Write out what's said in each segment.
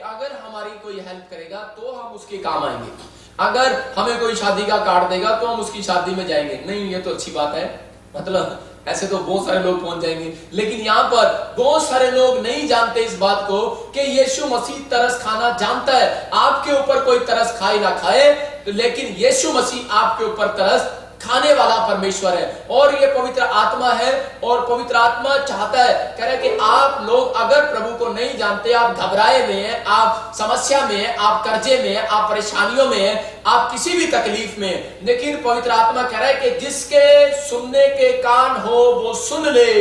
अगर हमारी कोई हेल्प करेगा तो हम उसके काम आएंगे, अगर हमें कोई शादी का कार्ड देगा तो हम उसकी शादी में जाएंगे। नहीं, ये तो अच्छी बात है, मतलब ऐसे तो बहुत सारे लोग पहुंच जाएंगे। लेकिन यहाँ पर बहुत सारे लोग नहीं जानते इस बात को कि यीशु मसीह तरस खाना जानता है। आपके ऊपर कोई तरस खाए ना खाए, लेकिन यीशु मसीह आपके ऊपर तरस खाने वाला परमेश्वर है। और ये पवित्र आत्मा है, और पवित्र आत्मा चाहता है, कह रहा है कि आप लोग अगर प्रभु को नहीं जानते, आप घबराए में हैं, आप समस्या में हैं, आप कर्जे में हैं, आप परेशानियों में हैं, आप किसी भी तकलीफ में, लेकिन पवित्र आत्मा कह रहा है कि जिसके सुनने के कान हो वो सुन ले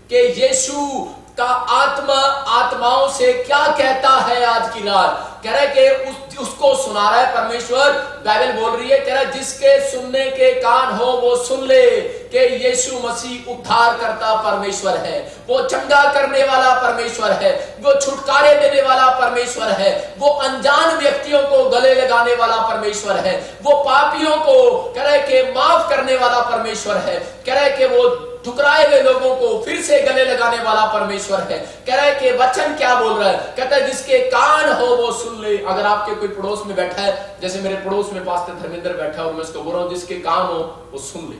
कि यीशु का आत्मा आत्माओं से क्या कहता है। आज की रात कह रहा है कि उसको सुना रहा है परमेश्वर। बाइबल बोल रही है, कह रहा है जिसके सुनने के कान हो वो सुन ले कि यीशु मसीह उद्धार करता परमेश्वर है, वो चंगा करने वाला परमेश्वर है, वो छुटकारे देने वाला परमेश्वर है, वो अनजान व्यक्तियों को गले लगाने वाला परमेश्वर है, वो पापियों को कह रहा है कि माफ करने वाला परमेश्वर है, कह रहा है कि वो ठुकराए हुए लोगों को फिर से गले लगाने वाला परमेश्वर है। कह रहा है कि वचन क्या बोल रहा है, कहता है जिसके कान हो वो सुन ले। अगर आपके कोई पड़ोस में बैठा है, जैसे मेरे पड़ोस में पास्टर धर्मेंद्र बैठा है और मैं उसको बोल रहा हूं जिसके कान हो वो सुन ले,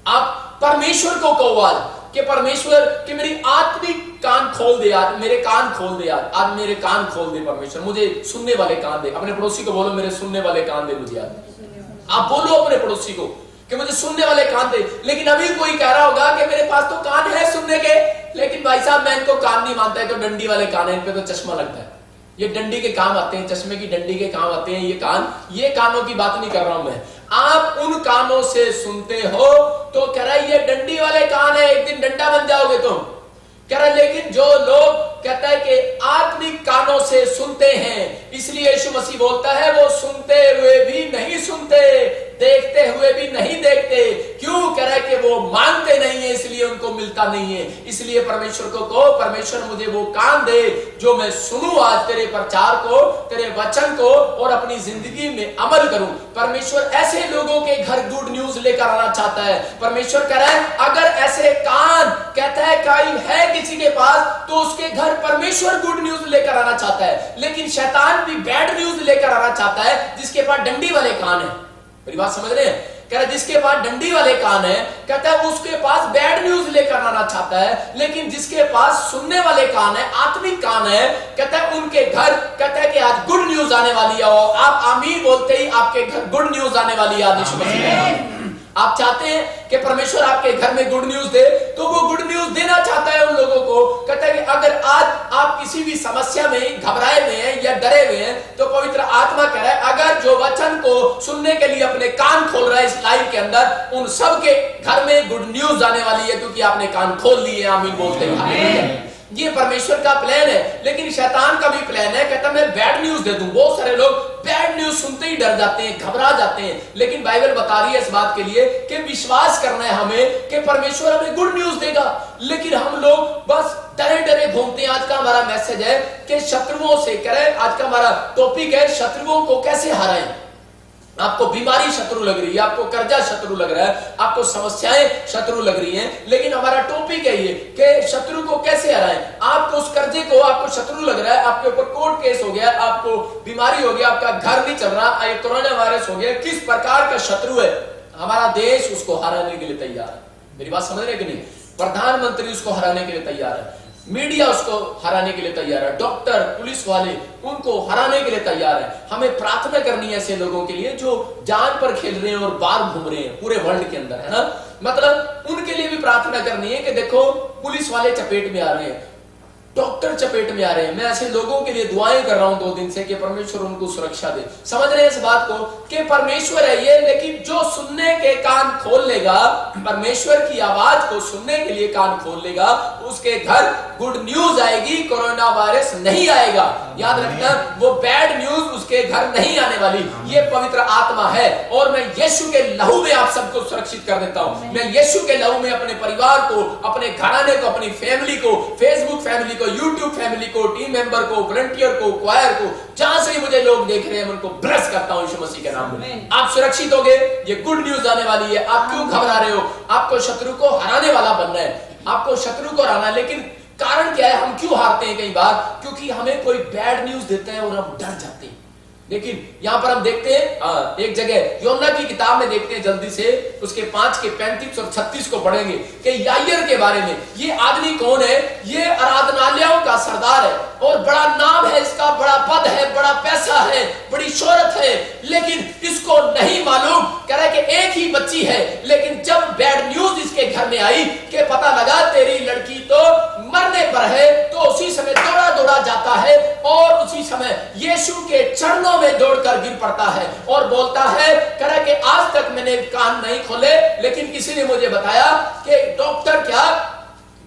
आप परमेश्वर को कहो आज कि परमेश्वर कि मेरी आत्मिक कान खोल दे, आज मेरे कान खोल दे, आज मेरे कान खोल दे परमेश्वर, मुझे सुनने वाले कान दे। अपने पड़ोसी को बोलो मेरे सुनने वाले कान दे मुझे आज। आप बोलो अपने पड़ोसी को कि मुझे सुनने वाले कान दे। लेकिन अभी कोई कह रहा होगा कि मेरे पास तो कान है सुनने के, लेकिन भाई साहब मैं इनको कान नहीं मानता है, तो डंडी वाले कान है, इन पे तो चश्मा लगता है, ये डंडी के काम आते हैं, चश्मे की डंडी के काम आते हैं ये कान। ये कानों की बात नहीं कर रहा हूं मैं, आप उन कानों से सुनते हो तो कह रहा है ये डंडी वाले कान है, एक दिन डंडा बन जाओगे तुम। कह रहा है लेकिन जो लोग कहता है कि आत्मिक कानों से सुनते हैं, इसलिए यीशु मसीह बोलता है वो सुनते हुए भी नहीं सुनते, देखते हुए भी नहीं देखते। क्यों? कह रहा है कि वो मानते नहीं है, इसलिए उनको मिलता नहीं है। इसलिए परमेश्वर को कहो परमेश्वर मुझे वो कान दे जो मैं सुनूं आज तेरे प्रचार को, तेरे वचन को, और अपनी जिंदगी में अमल करूं। परमेश्वर ऐसे लोगों के घर गुड न्यूज लेकर आना चाहता है। परमेश्वर कह रहा है अगर ऐसे कान कहता है कोई है किसी के पास तो उसके घर परमेश्वर गुड न्यूज लेकर आना चाहता है। लेकिन शैतान भी बैड न्यूज लेकर आना चाहता है जिसके पास डंडी वाले कान है। मेरी बात समझ रहे हैं? कह रहा है जिसके पास डंडी वाले कान है, कहता है उसके पास बैड न्यूज लेकर आना चाहता है। लेकिन जिसके पास सुनने वाले कान है, आत्मिक कान है, कहता है उनके घर कहता है कि आज गुड न्यूज आने वाली है। और आप आमीन बोलते ही आपके घर गुड न्यूज आने वाली है। यीशु मसीह आप चाहते हैं कि परमेश्वर आपके घर में गुड न्यूज दे, तो वो गुड न्यूज देना चाहता है उन लोगों को। कहता है कि अगर आज आप किसी भी समस्या में घबराए हुए हैं या डरे हुए हैं, तो पवित्र आत्मा कह रहा है अगर जो वचन को सुनने के लिए अपने कान खोल रहा है इस लाइव के अंदर, उन सब के घर में गुड न्यूज आने वाली है, क्योंकि आपने कान खोल लिए। आमीन बोलते हैं। ये परमेश्वर का प्लान है। लेकिन शैतान का भी प्लान है, कहता मैं बैड न्यूज दे दूं। बहुत सारे लोग बैड न्यूज सुनते ही डर जाते हैं, घबरा जाते हैं। लेकिन बाइबल बता रही है इस बात के लिए कि विश्वास करना है हमें कि परमेश्वर हमें गुड न्यूज देगा। लेकिन हम लोग बस डरे डरे घूमते हैं। आज का हमारा मैसेज है कि शत्रुओं से करें, आज का हमारा टॉपिक है शत्रुओं को कैसे हराएं। आपको बीमारी शत्रु लग रही है, आपको कर्जा शत्रु लग रहा है, आपको समस्याएं शत्रु लग रही हैं, लेकिन हमारा टॉपिक है ये कि शत्रु को कैसे हराएं। आपको उस कर्जे को आपको शत्रु लग रहा है, आपके ऊपर कोर्ट केस हो गया, आपको बीमारी हो गया, आपका घर नहीं चल रहा, कोरोना वायरस हो गया, किस प्रकार का शत्रु है, हमारा देश उसको हराने के लिए तैयार है। मेरी बात समझ रहे कि नहीं? प्रधानमंत्री उसको हराने के लिए तैयार है, मीडिया उसको हराने के लिए तैयार है, डॉक्टर पुलिस वाले उनको हराने के लिए तैयार है। हमें प्रार्थना करनी है ऐसे लोगों के लिए जो जान पर खेल रहे हैं और बाहर घूम रहे हैं पूरे वर्ल्ड के अंदर, है ना। मतलब उनके लिए भी प्रार्थना करनी है कि देखो पुलिस वाले चपेट में आ रहे हैं, डॉक्टर चपेट में आ रहे हैं। मैं ऐसे लोगों के लिए दुआएं कर रहा हूं 2 दिन से कि परमेश्वर उनको सुरक्षा दे। समझ रहे हैं इस बात को कि परमेश्वर है ये, लेकिन जो सुनने के कान खोल लेगा, परमेश्वर की आवाज को सुनने के लिए कान खोल लेगा, उसके घर गुड न्यूज आएगी, कोरोना वायरस नहीं आएगा। याद रखना वो बैड न्यूज उसके घर नहीं आने वाली। ये पवित्र आत्मा है। और मैं यीशु के लहू में आप सबको सुरक्षित कर देता हूं। मैं यीशु के लहू में अपने परिवार को, अपने घराने को, अपनी फैमिली को, फेसबुक फैमिली को, यूट्यूब फैमिली को, टीम मेंबर को, वॉलंटियर को, क्वायर को, जहां से मुझे लोग देख रहे हैं उनको ब्लेस करता हूं यीशु मसीह के नाम में। आप सुरक्षित होगे, ये गुड न्यूज आने वाली है। आप क्यों घबरा रहे हो? आपको शत्रु को हराने वाला बनना है, आपको शत्रु को हराना है। लेकिन कारण क्या है, हम क्यों हारते हैं कई बार? क्योंकि हमें कोई बैड न्यूज देते हैं और हम डर जाते हैं। लेकिन यहां पर हम देखते हैं एक जगह योना की किताब में देखते हैं, जल्दी से उसके 5 के 35 और 36 को पढ़ेंगे कि यायर के बारे में। ये आदमी कौन है? ये आराधनालयों का सरदार है और बड़ा नाम है इसका, बड़ा पद है, बड़ा पैसा है, बड़ी शोहरत है, लेकिन इसको नहीं मालूम, कह रहा है कि एक ही बच्ची है। लेकिन जब बैड न्यूज इसके घर में आई कि पता लगा तेरी लड़की तो मरने पर है, तो उसी समय दौड़ा दौड़ा जाता है और उसी समय यीशु के चरणों में दौड़कर गिर पड़ता है और बोलता है, कह रहा है कि आज तक मैंने कान नहीं खोले, लेकिन किसी ने मुझे बताया कि डॉक्टर क्या,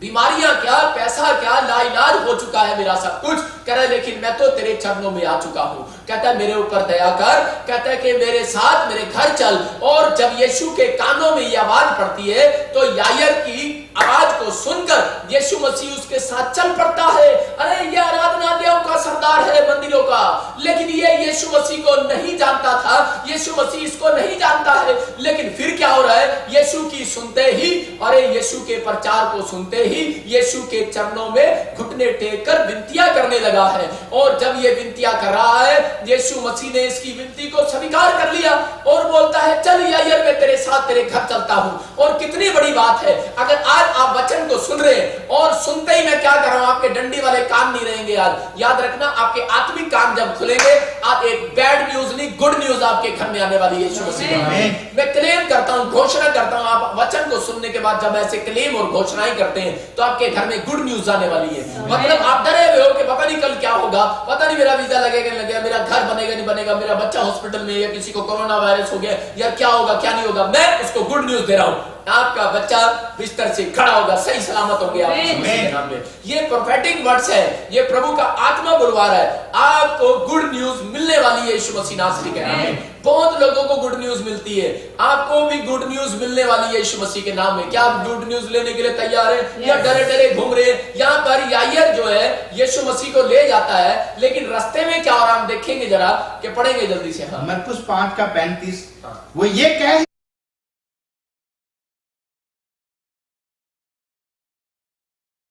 बीमारियां क्या, पैसा क्या, लाइलाज हो चुका है मेरा सब कुछ। कह रहा है लेकिन मैं तो तेरे चरणों में आ चुका हूं। कहता है मेरे ऊपर दया कर, कहता है कि मेरे साथ मेरे घर चल। और जब यीशु के कानों में ये आवाज पड़ती है तो यायर की आवाज को सुनकर यीशु मसीह उसके साथ चल पड़ता है। अरे ये आराधनालयों का सरदार है, मंदिरों का, लेकिन ये यीशु मसीह को नहीं जानता था, यीशु मसीह इसको नहीं जानता है। लेकिन फिर क्या हो रहा है? यीशु की सुनते ही, अरे यीशु के प्रचार को सुनते ही यीशु के चरणों में घुटने टेक कर विनतियां करने लगा है। और जब ये विनतियां कर रहा है, यीशु मसीह ने इसकी विनती को स्वीकार कर लिया और बोलता है चल यायर मैं तेरे साथ तेरे घर चलता हूं। और कितनी बड़ी बात है, अगर आज आप वचन को सुन रहे हैं और सुनते ही मैं क्या कर रहा हूं, आपके डंडी वाले कान नहीं रहेंगे। याद रखना, आपके आत्मिक कान जब खुलेंगे, आप एक बैड न्यूज नहीं, गुड न्यूज आपके घर में आने वाली है यीशु मसीह। मैं क्लेम करता हूं, घोषणा करता हूं, आप वचन को सुनने के बाद जब ऐसे क्लेम और घोषणाएं करते हैं तो आपके घर में गुड न्यूज आने वाली है। मतलब आप डरे हुए हो कि पता नहीं कल क्या होगा, पता नहीं मेरा वीजा लगेगा नहीं लगेगा, मेरा घर बनेगा नहीं बनेगा, मेरा बच्चा हॉस्पिटल में, या किसी को कोरोना वायरस हो गया, या क्या होगा क्या नहीं होगा। मैं उसको गुड न्यूज दे रहा हूं, आपका बच्चा बिस्तर से खड़ा होगा, सही सलामत हो गया नाम में। ये प्रोफेटिक वर्ड्स है, ये प्रभु का आत्मा बुलवा रहा है, आपको गुड न्यूज मिलने वाली है यीशु मसीह नासरी के नाम में। बहुत लोगों को गुड न्यूज मिलती है, आपको भी गुड न्यूज मिलने वाली है यीशु मसीह के नाम में। क्या आप गुड न्यूज लेने के लिए तैयार हैं या डरे डरे घूम रहे हैं? यहाँ पर यायर जो है यीशु मसीह को ले जाता है, लेकिन रास्ते में क्या हो रहा है हम देखेंगे जरा, कि पढ़ेंगे जल्दी से। मरकुस 5 का 35 वो ये कह,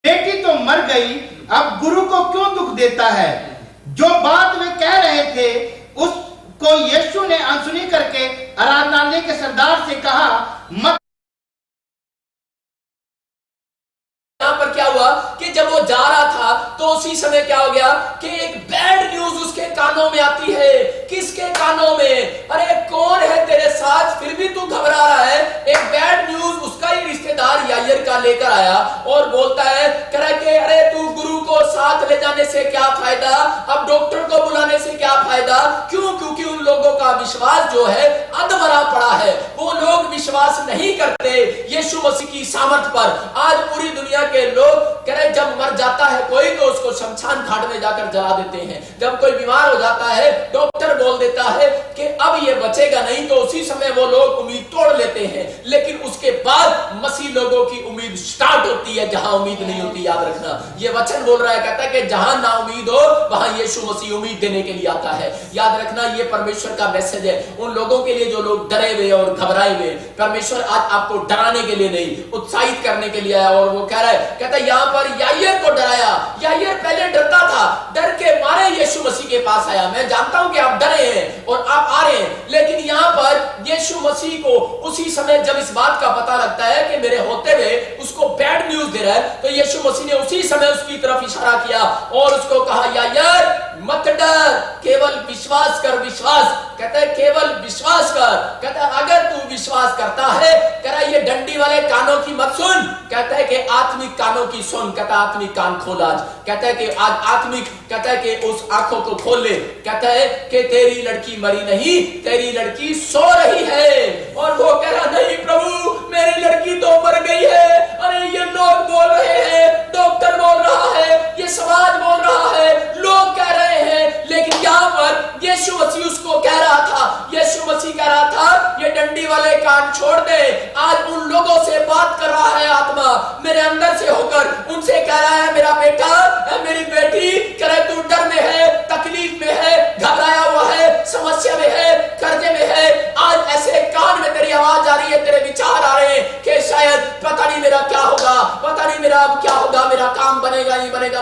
बेटी तो मर गई, अब गुरु को क्यों दुख देता है? जो बात वे कह रहे थे उसको यीशु ने अनसुनी करके आराधनालय के सरदार से कहा, मत। यहाँ पर क्या हुआ कि जब वो जा रहा था तो उसी समय क्या हो गया कि एक बैड न्यूज उसके कानों में आती है। किसके कानों में? अरे कौन है तेरे साथ, फिर भी तू घबरा रहा है। एक बैड न्यूज उसका ही रिश्तेदार यायर का लेकर आया और बोलता है, कह रहा है कि अरे तू गुरु को साथ ले जाने से क्या फायदा, अब डॉक्टर को बुलाने से क्या फायदा। क्यों? क्योंकि उन लोगों का विश्वास जो है अधमरा पड़ा है, वो लोग विश्वास नहीं करते यीशु मसीह की सामर्थ पर। आज पूरी दुनिया के लोग कह रहे जब मर जाता है कोई तो उसको शमशान घाट में जाकर जला देते हैं। जब कोई बीमार हो जाता है, डॉक्टर बोल देता है कि अब ये बचेगा नहीं, तो उसी समय वो लोग उम्मीद तोड़ लेते हैं। लेकिन उसके बाद मसीह लोगों की उम्मीद स्टार्ट होती है जहां उम्मीद नहीं होती। याद रखना, ये वचन बोल रहा है, कहता है कि जहां ना उम्मीद हो वहां यीशु मसीह उम्मीद देने के लिए आता है। याद रखना, ये परमेश्वर का मैसेज है उन लोगों के लिए जो लोग डरे हुए और घबराए हुए। परमेश्वर आज आपको डराने के लिए नहीं, उत्साहित करने के लिए आया। और वो कह रहा है, कहता है यहाँ पर यायर को डराया। यायर पहले डरता था, डर के मारे यीशु मसीह के पास आया। मैं जानता हूं कि आप डरे हैं और आप आ रहे हैं, लेकिन यहाँ पर यीशु मसीह को उसी समय जब इस बात का पता लगता है कि मेरे होते हुए उसको बैड न्यूज दे रहा है, तो यीशु मसीह ने उसी समय उसकी तरफ इशारा किया और उसको कहा, यायर मत डर, केवल विश्वास कर। विश्वास, कहता है केवल विश्वास कर। कहता है अगर तू विश्वास करता है, कह रहा है ये डंडी वाले कानों की मत सुन, कहता है कि आत्मिक कानों की सुन। कहता है आत्मिक कान खोल आज, कहता है कि आज आत्मिक, कहता है कि उस आंखों को खोल ले। कहता है कि तेरी लड़की मरी नहीं, तेरी लड़की सो रही है। और वो कह रहा, नहीं प्रभु मेरी लड़की तो मर गई है। अरे ये लोग बोल रहे हैं, डॉक्टर बोल रहा है, ये समाज बोल रहा है, लोग कह रहे हैं, लेकिन यहाँ पर यीशु मसीह उसको कह रहा था, यीशु मसीह कह रहा था ये डंडी वाले कान छोड़ दे। आज उन लोगों से बात कर रहा है आत्मा मेरे अंदर से होकर, उनसे कह रहा है मेरा बेटा, मेरी बेटी, कह रहा है तू डर में है, तकलीफ में है, घबराया हुआ है, समस्या में है, कर्जे में है। आज ऐसे कान में तेरी आवाज आ रही है, तेरे विचार आ रहे हैं कि शायद पता नहीं मेरा क्या होगा, पता नहीं मेरा अब क्या होगा, मेरा काम बनेगा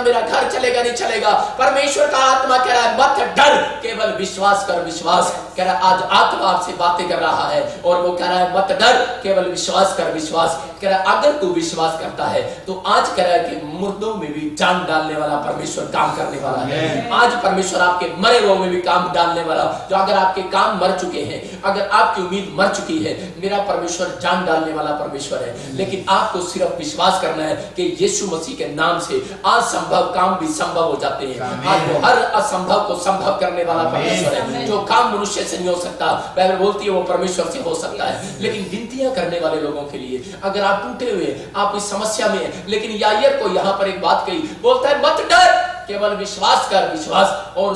मेरा घर चलेगा नहीं चलेगा। परमेश्वर का आत्मा कह रहा है मत डर, केवल विश्वास कर, विश्वास। कह रहा है आज आत्मा आपसे बातें कर रहा है और वो कह रहा है मत डर, केवल विश्वास कर, विश्वास। कह रहा है अगर तू विश्वास करता है तो आज कह रहा है कि मुर्दों में भी जान डालने वाला परमेश्वर काम करने वाला है। आज परमेश्वर आपके मरे हुए में भी काम डालने वाला, जो अगर आपके काम मर चुके हैं, अगर आपकी उम्मीद मर चुकी है, मेरा परमेश्वर जान डालने वाला परमेश्वर है। लेकिन आपको सिर्फ विश्वास करना है कि यीशु मसीह के नाम से असंभव काम भी संभव हो जाते हैं। आज वो हर असंभव को संभव करने वाला परमेश्वर है। जो काम मनुष्य से नहीं हो सकता, बाइबल बोलती है वो परमेश्वर से हो सकता है। लेकिन विनतियां करने वाले लोगों के लिए, अगर आप टूटे हुए, आप इस समस्या में हैं, लेकिन यायर को यहाँ पर एक बात कही, बोलता है मत डर, केवल विश्वास कर, विश्वास। और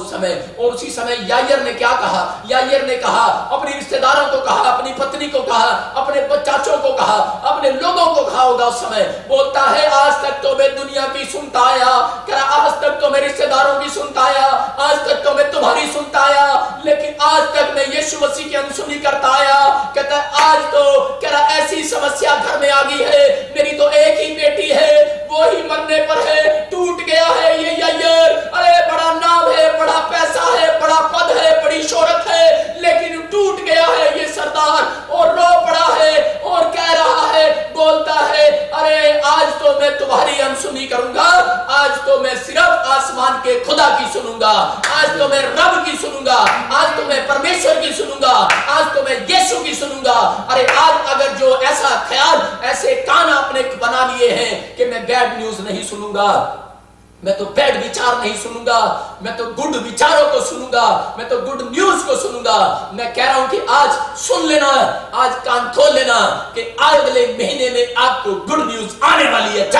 उसी समय यायर ने क्या कहा? यायर ने कहा, अपने रिश्तेदारों को कहा, अपनी पत्नी को कहा, अपने चाचों को कहा, अपने लोगों को कहा होगा उस समय, बोलता है आज तक तो मैं दुनिया की सुनता आया, आज तक तो मैं रिश्तेदारों की सुनता आया, आज तक तो मैं तुम्हारी सुनता आया, लेकिन आज तक मैं यीशु मसीह की अनसुनी करता आया। कहता है आज तो कह रहा ऐसी समस्या घर में आ गई है, मेरी तो एक ही बेटी है, वो ही मरने पर है, टूट गया है ये यायर। अरे बड़ा नाम है, बड़ा पैसा है, बड़ा पद है, बड़ी शोहरत है, लेकिन टूट गया है ये सरदार और रो पड़ा है और कह रहा है, बोलता है अरे आज तो मैं तुम्हारी अनसुनी करूंगा, आज तो मैं सिर्फ आसमान के खुदा की सुनूंगा, आज तो मैं रब की सुनूंगा, आज तो मैं परमेश्वर की सुनूंगा, आज तो मैं यीशु की सुनूंगा। अरे आज अगर जो ऐसा ख्याल, ऐसे कान आपने बना लिए हैं कि मैं बैड न्यूज नहीं सुनूंगा, मैं तो बैड विचार नहीं सुनूंगा, मैं तो गुड विचारों को सुनूंगा, मैं तो गुड न्यूज को सुनूंगा। मैं कह रहा हूं कि आज सुन लेना, आज कान खोल लेना कि अगले महीने में आपको गुड न्यूज आने वाली है।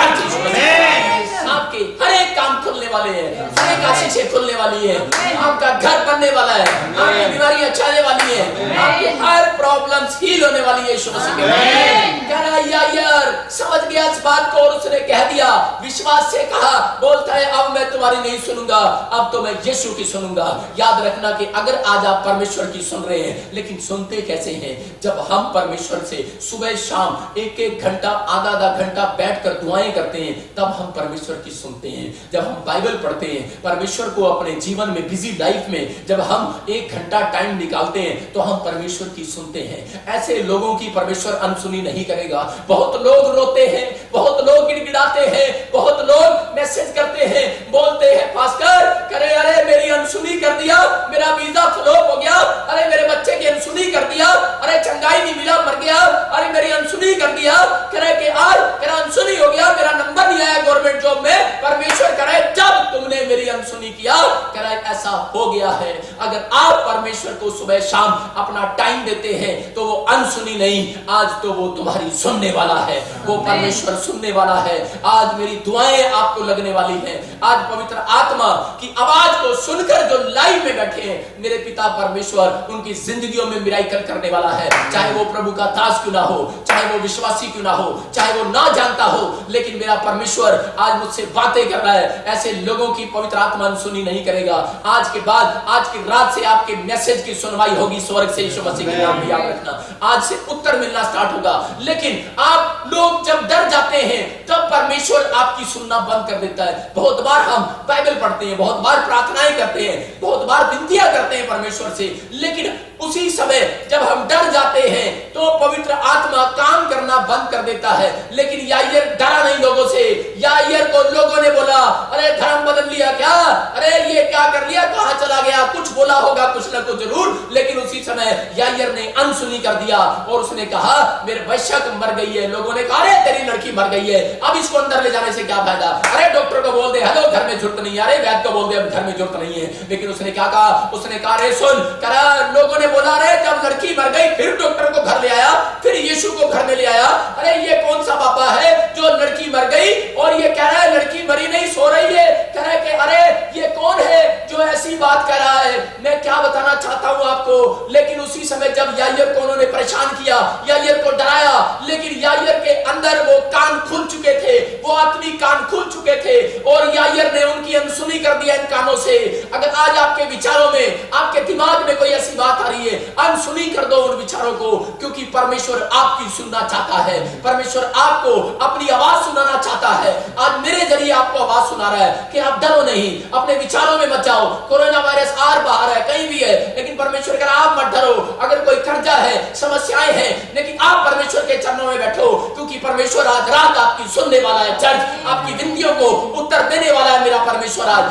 आपके हर एक काम खुलने वाले हैं, हर एक आशीषें खुलने वाली है, आपका घर बनने वाला है, आपकी बीमारियां जाने वाली है, आपकी हर प्रॉब्लम्स हील होने वाली है यीशु मसीह के नाम। कह रहा यायर समझ गया इस बात को और उसने कह दिया, विश्वास से कहा, बोलता है अब मैं तुम्हारी नहीं सुनूंगा, अब तो मैं यीशु की सुनूंगा। याद रखना कि अगर आज आप परमेश्वर की सुन रहे हैं, लेकिन सुनते कैसे हैं? जब हम परमेश्वर से सुबह शाम एक एक घंटा, आधा आधा घंटा बैठकर दुआएं करते हैं, तब हम परमेश्वर की सुनते हैं। जब हम बाइबल पढ़ते हैं, परमेश्वर को अपने जीवन में, बिजी लाइफ में जब हम एक घंटा टाइम निकालते हैं, तो हम परमेश्वर की सुनते हैं। ऐसे लोगों की परमेश्वर अनसुनी नहीं करेगा। बहुत लोग रोते हैं, बहुत लोग गिड़गिड़ाते हैं, बहुत लोग मैसेज करते हैं, बोलते हैं पास्टर करे अरे मेरी अनसुनी कर दिया, मेरा वीजा फ्लॉप हो गया, अरे मेरे बच्चे की अनसुनी कर दिया, अरे चंगाई नहीं मिला, मर गया, अरे मेरी अनसुनी कर दिया, करे कि आज मेरा अनसुनी हो गया, मेरा नंबर नहीं आया गवर्नमेंट जॉब में। परमेश्वर करे जब तुमने मेरी अनसुनी किया, करे ऐसा हो गया है। अगर आप परमेश्वर को सुबह शाम अपना टाइम देते हैं, तो वो अनसुनी नहीं, आज तो वो तुम्हारी सुनने वाला है, वो परमेश्वर सुनने वाला है। आज मेरी दुआएं आपको लगने वाली है। आज पवित्र आत्मा की आवाज को सुनकर जो लाइव में बैठे हैं, मेरे पिता परमेश्वर उनकी जिंदगियों में मिराकल करने वाला है। चाहे वो प्रभु का दास क्यों ना हो, चाहे वो विश्वासी क्यों ना हो, चाहे वो ना जानता हो, लेकिन मेरा परमेश्वर आज मुझसे बातें कर रहा है। ऐसे लोगों की पवित्र आत्मा अनसुनी नहीं करेगा। आज के बाद, आज की रात से आपके मैसेज की सुनवाई होगी स्वर्ग से, यीशु मसीह के नाम में याद रखना। आज से उत्तर मिलना स्टार्ट होगा। लेकिन आप लोग जब डर जाते हैं, तब परमेश्वर आपकी सुनना बंद कर देता है। बहुत बार हम बाइबल पढ़ते हैं, बहुत बार प्रार्थनाएं करते हैं, बहुत बार विनतियां करते हैं परमेश्वर से, लेकिन उसी समय जब हम डर जाते हैं, तो पवित्र आत्मा काम करना बंद कर देता है। लेकिन यायर डरा नहीं लोगों से। यायर को लोगों ने बोला अरे धर्म बदल लिया क्या, अरे ये क्या कर लिया, कहां चला गया, कुछ बोला होगा कुछ ना कुछ जरूर। लेकिन उसी समय यायर ने अनसुनी कर दिया और उसने कहा मेरे बच्चा मर गई है। लोगों ने कहा अरे तेरी लड़की मर गई है, अब इसको अंदर ले जाने से क्या फायदा, अरे डॉक्टर को बोल दे, हेलो घर में जरूरत नहीं है, अरे वैद्य को बोल दे घर में जरूरत नहीं है। लेकिन उसने क्या कहा, उसने कहा अरे सुन, करा लोगों ने बोला अरे जब लड़की मर गई फिर डॉक्टर को घर ले आया, फिर यीशु को घर में ले आया। अरे ये कौन सा बाबा है जो लड़की मर गई और ये कह रहा है लड़की मरी नहीं, सो रही है। कह रहा है कि अरे ये कौन है जो ऐसी बात कह रहा है, मैं क्या बताना चाहता हूं आपको। लेकिन उसी समय जब यायर को उन्होंने परेशान किया, यायर को डराया, लेकिन यायर के अंदर वो कान खुल चुके थे, वो आत्मिक कान खुल चुके थे और यायर ने उनकी अनसुनी कर दिया इन कानों से। अगर आज आपके विचारों में, आपके दिमाग में कोई ऐसी बात आ रही है, अनसुनी कर दो उन विचारों को, क्योंकि परमेश्वर आपकी सुनना चाहता है। परमेश्वर आपको अपनी आवाज सुनाना चाहता है। आज मेरे जरिए आपको आवाज सुना रहा है कि आप डरो नहीं, अपने विचारों में मत जाओ। कोरोना वायरस आर बाहर है, कहीं भी है, लेकिन परमेश्वर कह रहा है आप मत डरो। अगर कोई कर्जा है, समस्याएं हैं, लेकिन आप परमेश्वर के चरणों में बैठो, क्योंकि परमेश्वर आज रात आपकी सुनने वाला है। चर्च आपकी विनतियों को उत्तर देने वाला है। मेरा परमेश्वर आज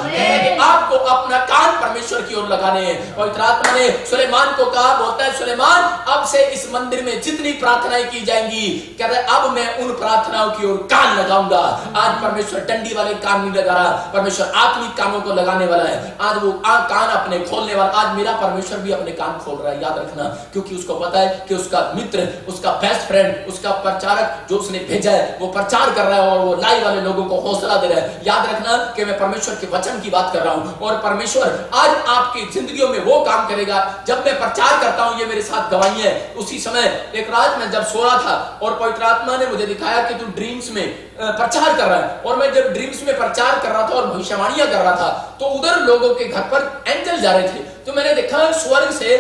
आपको अपना कान परमेश्वर की ओर लगाने हैं। पवित्र आत्मा ने सुलेमान को कहा, बोलता है सुलेमान अब से इस मंदिर में जितनी प्रार्थनाएं की जाएंगी, कहता है अब मैं उन प्रार्थनाओं की ओर कान लगाऊंगा। आज परमेश्वर डंडी वाले कान नहीं लगा रहा, परमेश्वर आत्मिक कानों को लगाने वाला है। आज वो कान अपने खोलने वाला, आज मेरा परमेश्वर भी अपने कान खोल रहा है, याद रखना, क्योंकि उसको पता है कि उसका मित्र, उसका बेस्ट फ्रेंड, उसका प्रचारक जो उसने भेजा है वो प्रचार कर रहा है और वो लाइव वाले लोगों को हौसला दे रहा है। याद रखना कि मैं परमेश्वर के वचन की बात कर रहा हूं और परमेश्वर आज आपकी जिंदगियों में वो काम करेगा। जब मैं प्रचार करता हूं, ये मेरे साथ गवाही है, उसी समय एक रात में जब सो रहा था और पवित्र आत्मा ने मुझे दिखाया कि तू ड्रीम्स में प्रचार कर रहा है, और मैं जब ड्रीम्स में प्रचार कर रहा था और भविष्यवाणियां कर रहा था तो उधर लोगों के घर पर एंजल जा रहे थे। तो मैंने देखा स्वर्ग से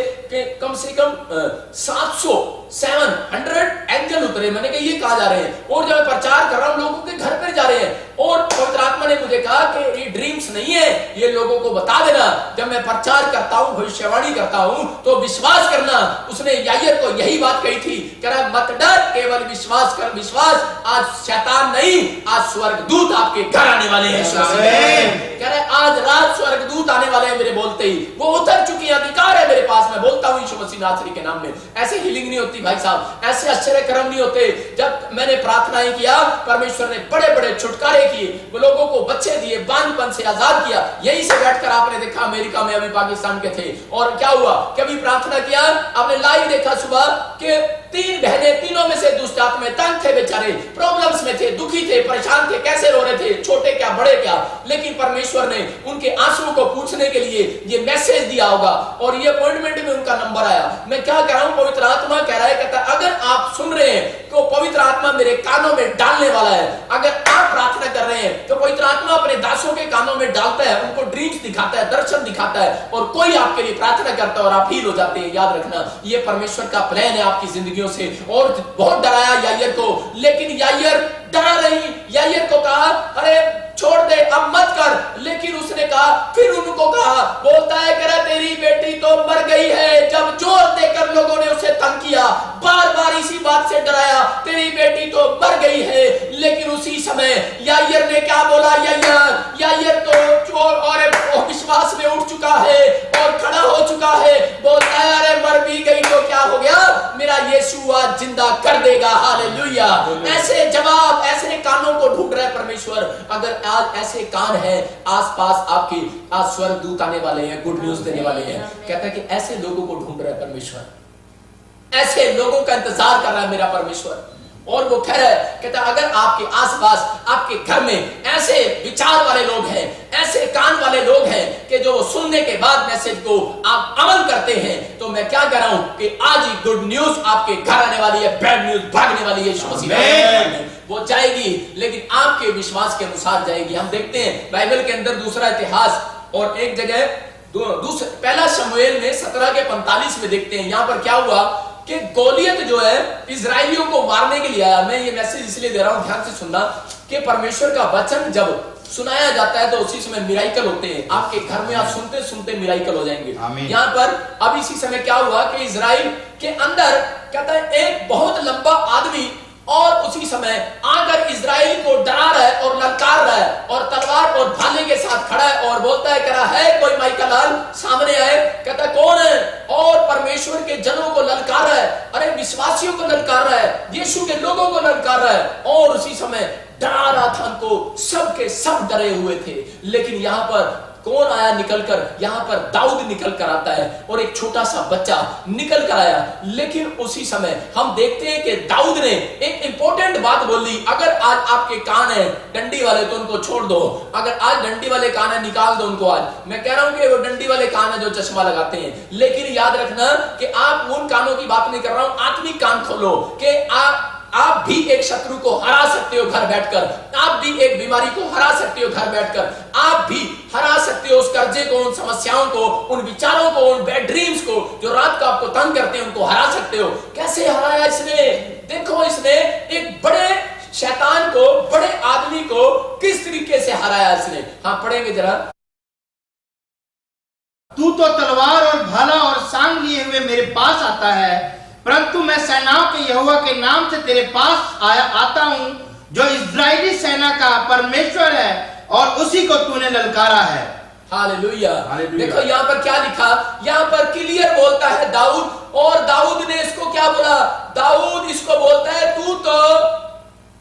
कम 700 एंजल उतरे। मैंने कहा ये कहां जा रहे हैं, और जब मैं प्रचार कर रहा हूं लोगों के घर पर जा रहे हैं। और पवित्र आत्मा ने मुझे कहा कि ये ड्रीम्स नहीं है, ये लोगों को बता देना जब मैं प्रचार करता हूं, भविष्यवाणी करता हूं तो विश्वास करना। उसने यायर को यही बात कही थी, कह रहा मत डर, केवल विश्वास कर। विश्वास, आज शैतान नहीं, आज स्वर्गदूत आपके घर आने वाले हैं। कह रहे आज रात स्वर्गदूत आने वाले हैं। मेरे बोलते ही वो उतर चुकी है, अधिकार है मेरे पास। मैं बोलता हूं यीशु मसीह नासरी के नाम में, ऐसे हीलिंग नहीं होती भाई साहब, ऐसे आश्चर्य कर्म नहीं होते। जब मैंने प्रार्थनाएं किया, परमेश्वर ने बड़े बड़े छुटकारे किए, वो लोगों को बच्चे दिए, बांझपन से आजाद किया। यही से बैठकर आपने देखा अमेरिका में, अभी पाकिस्तान के थे, और क्या हुआ, कभी प्रार्थना किया आपने लाइव देखा सुबह के 3 बहनें, तीनों में से दुष्ट आत्माएं तंग थे, बेचारे प्रॉब्लम्स में थे, दुखी थे, परेशान थे, कैसे रो रहे थे, छोटे क्या बड़े क्या, लेकिन परमेश्वर ने उनके आंसुओं को पूछने के लिए ये मैसेज दिया होगा और ये अपॉइंटमेंट में उनका नंबर आया। मैं क्या कह रहा हूं, पवित्र आत्मा कह रहा है, कहता अगर आप सुन रहे हैं तो पवित्र आत्मा मेरे कानों में डालने वाला है। अगर आप प्रार्थना कर रहे हैं तो पवित्र आत्मा अपने दासों के कानों में डालता है, उनको ड्रीम्स दिखाता है, दर्शन दिखाता है, और कोई आपके लिए प्रार्थना करता है और आप हील हो जाते हैं। याद रखना ये परमेश्वर का प्लान है आपकी जिंदगियों से। और बहुत डराया यायर को, लेकिन यायर डरा नहीं। यायर को कहा अरे छोड़ दे, अब मत कर, लेकिन उसने कहा, फिर उनको कहा, बोलता है कह रहा तेरी बेटी तो मर गई है। जब जोर देकर लोगों ने उसे तंग किया, बार बार इसी बात से डराया, तेरी बेटी तो मर गई है, लेकिन उसी समय यायर ने क्या बोला, यायर तो चोर और विश्वास में उठ चुका है और खड़ा हो चुका है। बोलता है अरे मर भी गई तो क्या हो गया, मेरा यीशु आज जिंदा कर देगा। हालेलुया। ऐसे जवाब, ऐसे कानों को ढूंढ रहा है परमेश्वर। अगर आज ऐसे कान है आसपास आपके, आज स्वर्गदूत आने वाले हैं, गुड न्यूज देने वाले हैं। कहता है कि ऐसे लोगों को ढूंढ रहा है परमेश्वर, ऐसे लोगों का इंतजार कर रहा है मेरा परमेश्वर। और वो कह रहा है, कहता अगर आपके आसपास, आपके घर में ऐसे विचार वाले लोग हैं, ऐसे कान वाले लोग हैं कि जो सुनने के बाद मैसेज को आप अमल करते हैं, तो मैं क्या कह रहा हूं कि आज ही गुड न्यूज आपके घर आने वाली है, बैड न्यूज भागने वाली है। यीशु मसीह वो जाएगी, लेकिन आपके विश्वास के अनुसार जाएगी। हम देखते हैं बाइबल के अंदर दूसरा इतिहास, और एक जगह पहला शमूएल में 17:45 में देखते हैं, यहां पर क्या हुआ कि गोलियत जो है इजराइलियों को मारने के लिए आया। मैं ये मैसेज इसलिए दे रहा हूं, ध्यान से सुनना, कि परमेश्वर का वचन जब सुनाया जाता है तो उसी समय मिराइकल होते हैं। आपके घर में आप सुनते सुनते मिराइकल हो जाएंगे। यहाँ पर अब इसी समय क्या हुआ कि इजराइल के अंदर कहता है एक बहुत लंबा आदमी, और उसी समय आकर इजराइल को डरा रहा है और ललकार रहा है, और तलवार और भाले के साथ खड़ा है और बोलता है, कह रहा है कोई माइकल लाल सामने आए। कहता कौन है, और परमेश्वर के जनों को ललकार रहा है, अरे विश्वासियों को ललकार रहा है, यीशु के लोगों को ललकार रहा है, और उसी समय डरा रहा था उनको। सब के सब डरे हुए थे, लेकिन यहाँ पर कौन आया निकलकर, यहां पर दाऊद निकल कर आता है और एक छोटा सा बच्चा निकल कर आया। लेकिन उसी समय हम देखते हैं कि दाऊद ने एक इंपॉर्टेंट बात बोली, अगर आज आपके कान है डंडी वाले तो उनको छोड़ दो, अगर आज डंडी वाले कान है निकाल दो उनको। आज मैं कह रहा हूं कि वो डंडी वाले कान है जो चश्मा लगाते हैं, लेकिन याद रखना कि आप उन कानों की बात नहीं कर रहा हूं, आत्मिक कान खोलो कि आप भी एक शत्रु को हरा सकते हो घर बैठकर, आप भी एक बीमारी को हरा सकते हो घर बैठकर, आप भी हरा सकते हो उस कर्जे को, उन समस्याओं को, उन विचारों को, उन बैड ड्रीम्स को जो रात को आपको तंग करते हैं, उनको हरा सकते हो। कैसे हराया इसने? देखो इसने एक बड़े शैतान को, बड़े आदमी को किस तरीके से हराया इसने। हाँ पढ़ेंगे जरा। तू तो तलवार और भाला और सांग लिए हुए मेरे पास आता है, परंतु मैं सेनाओं के यहोवा के नाम से तेरे पास आता हूं, जो इस्राएली सेना का परमेश्वर है, और उसी को तूने ललकारा है। हालेलुया। देखो यहाँ पर क्या लिखा, यहाँ पर क्लियर बोलता है दाऊद, और दाऊद ने इसको क्या बोला? दाऊद इसको बोलता है तू तो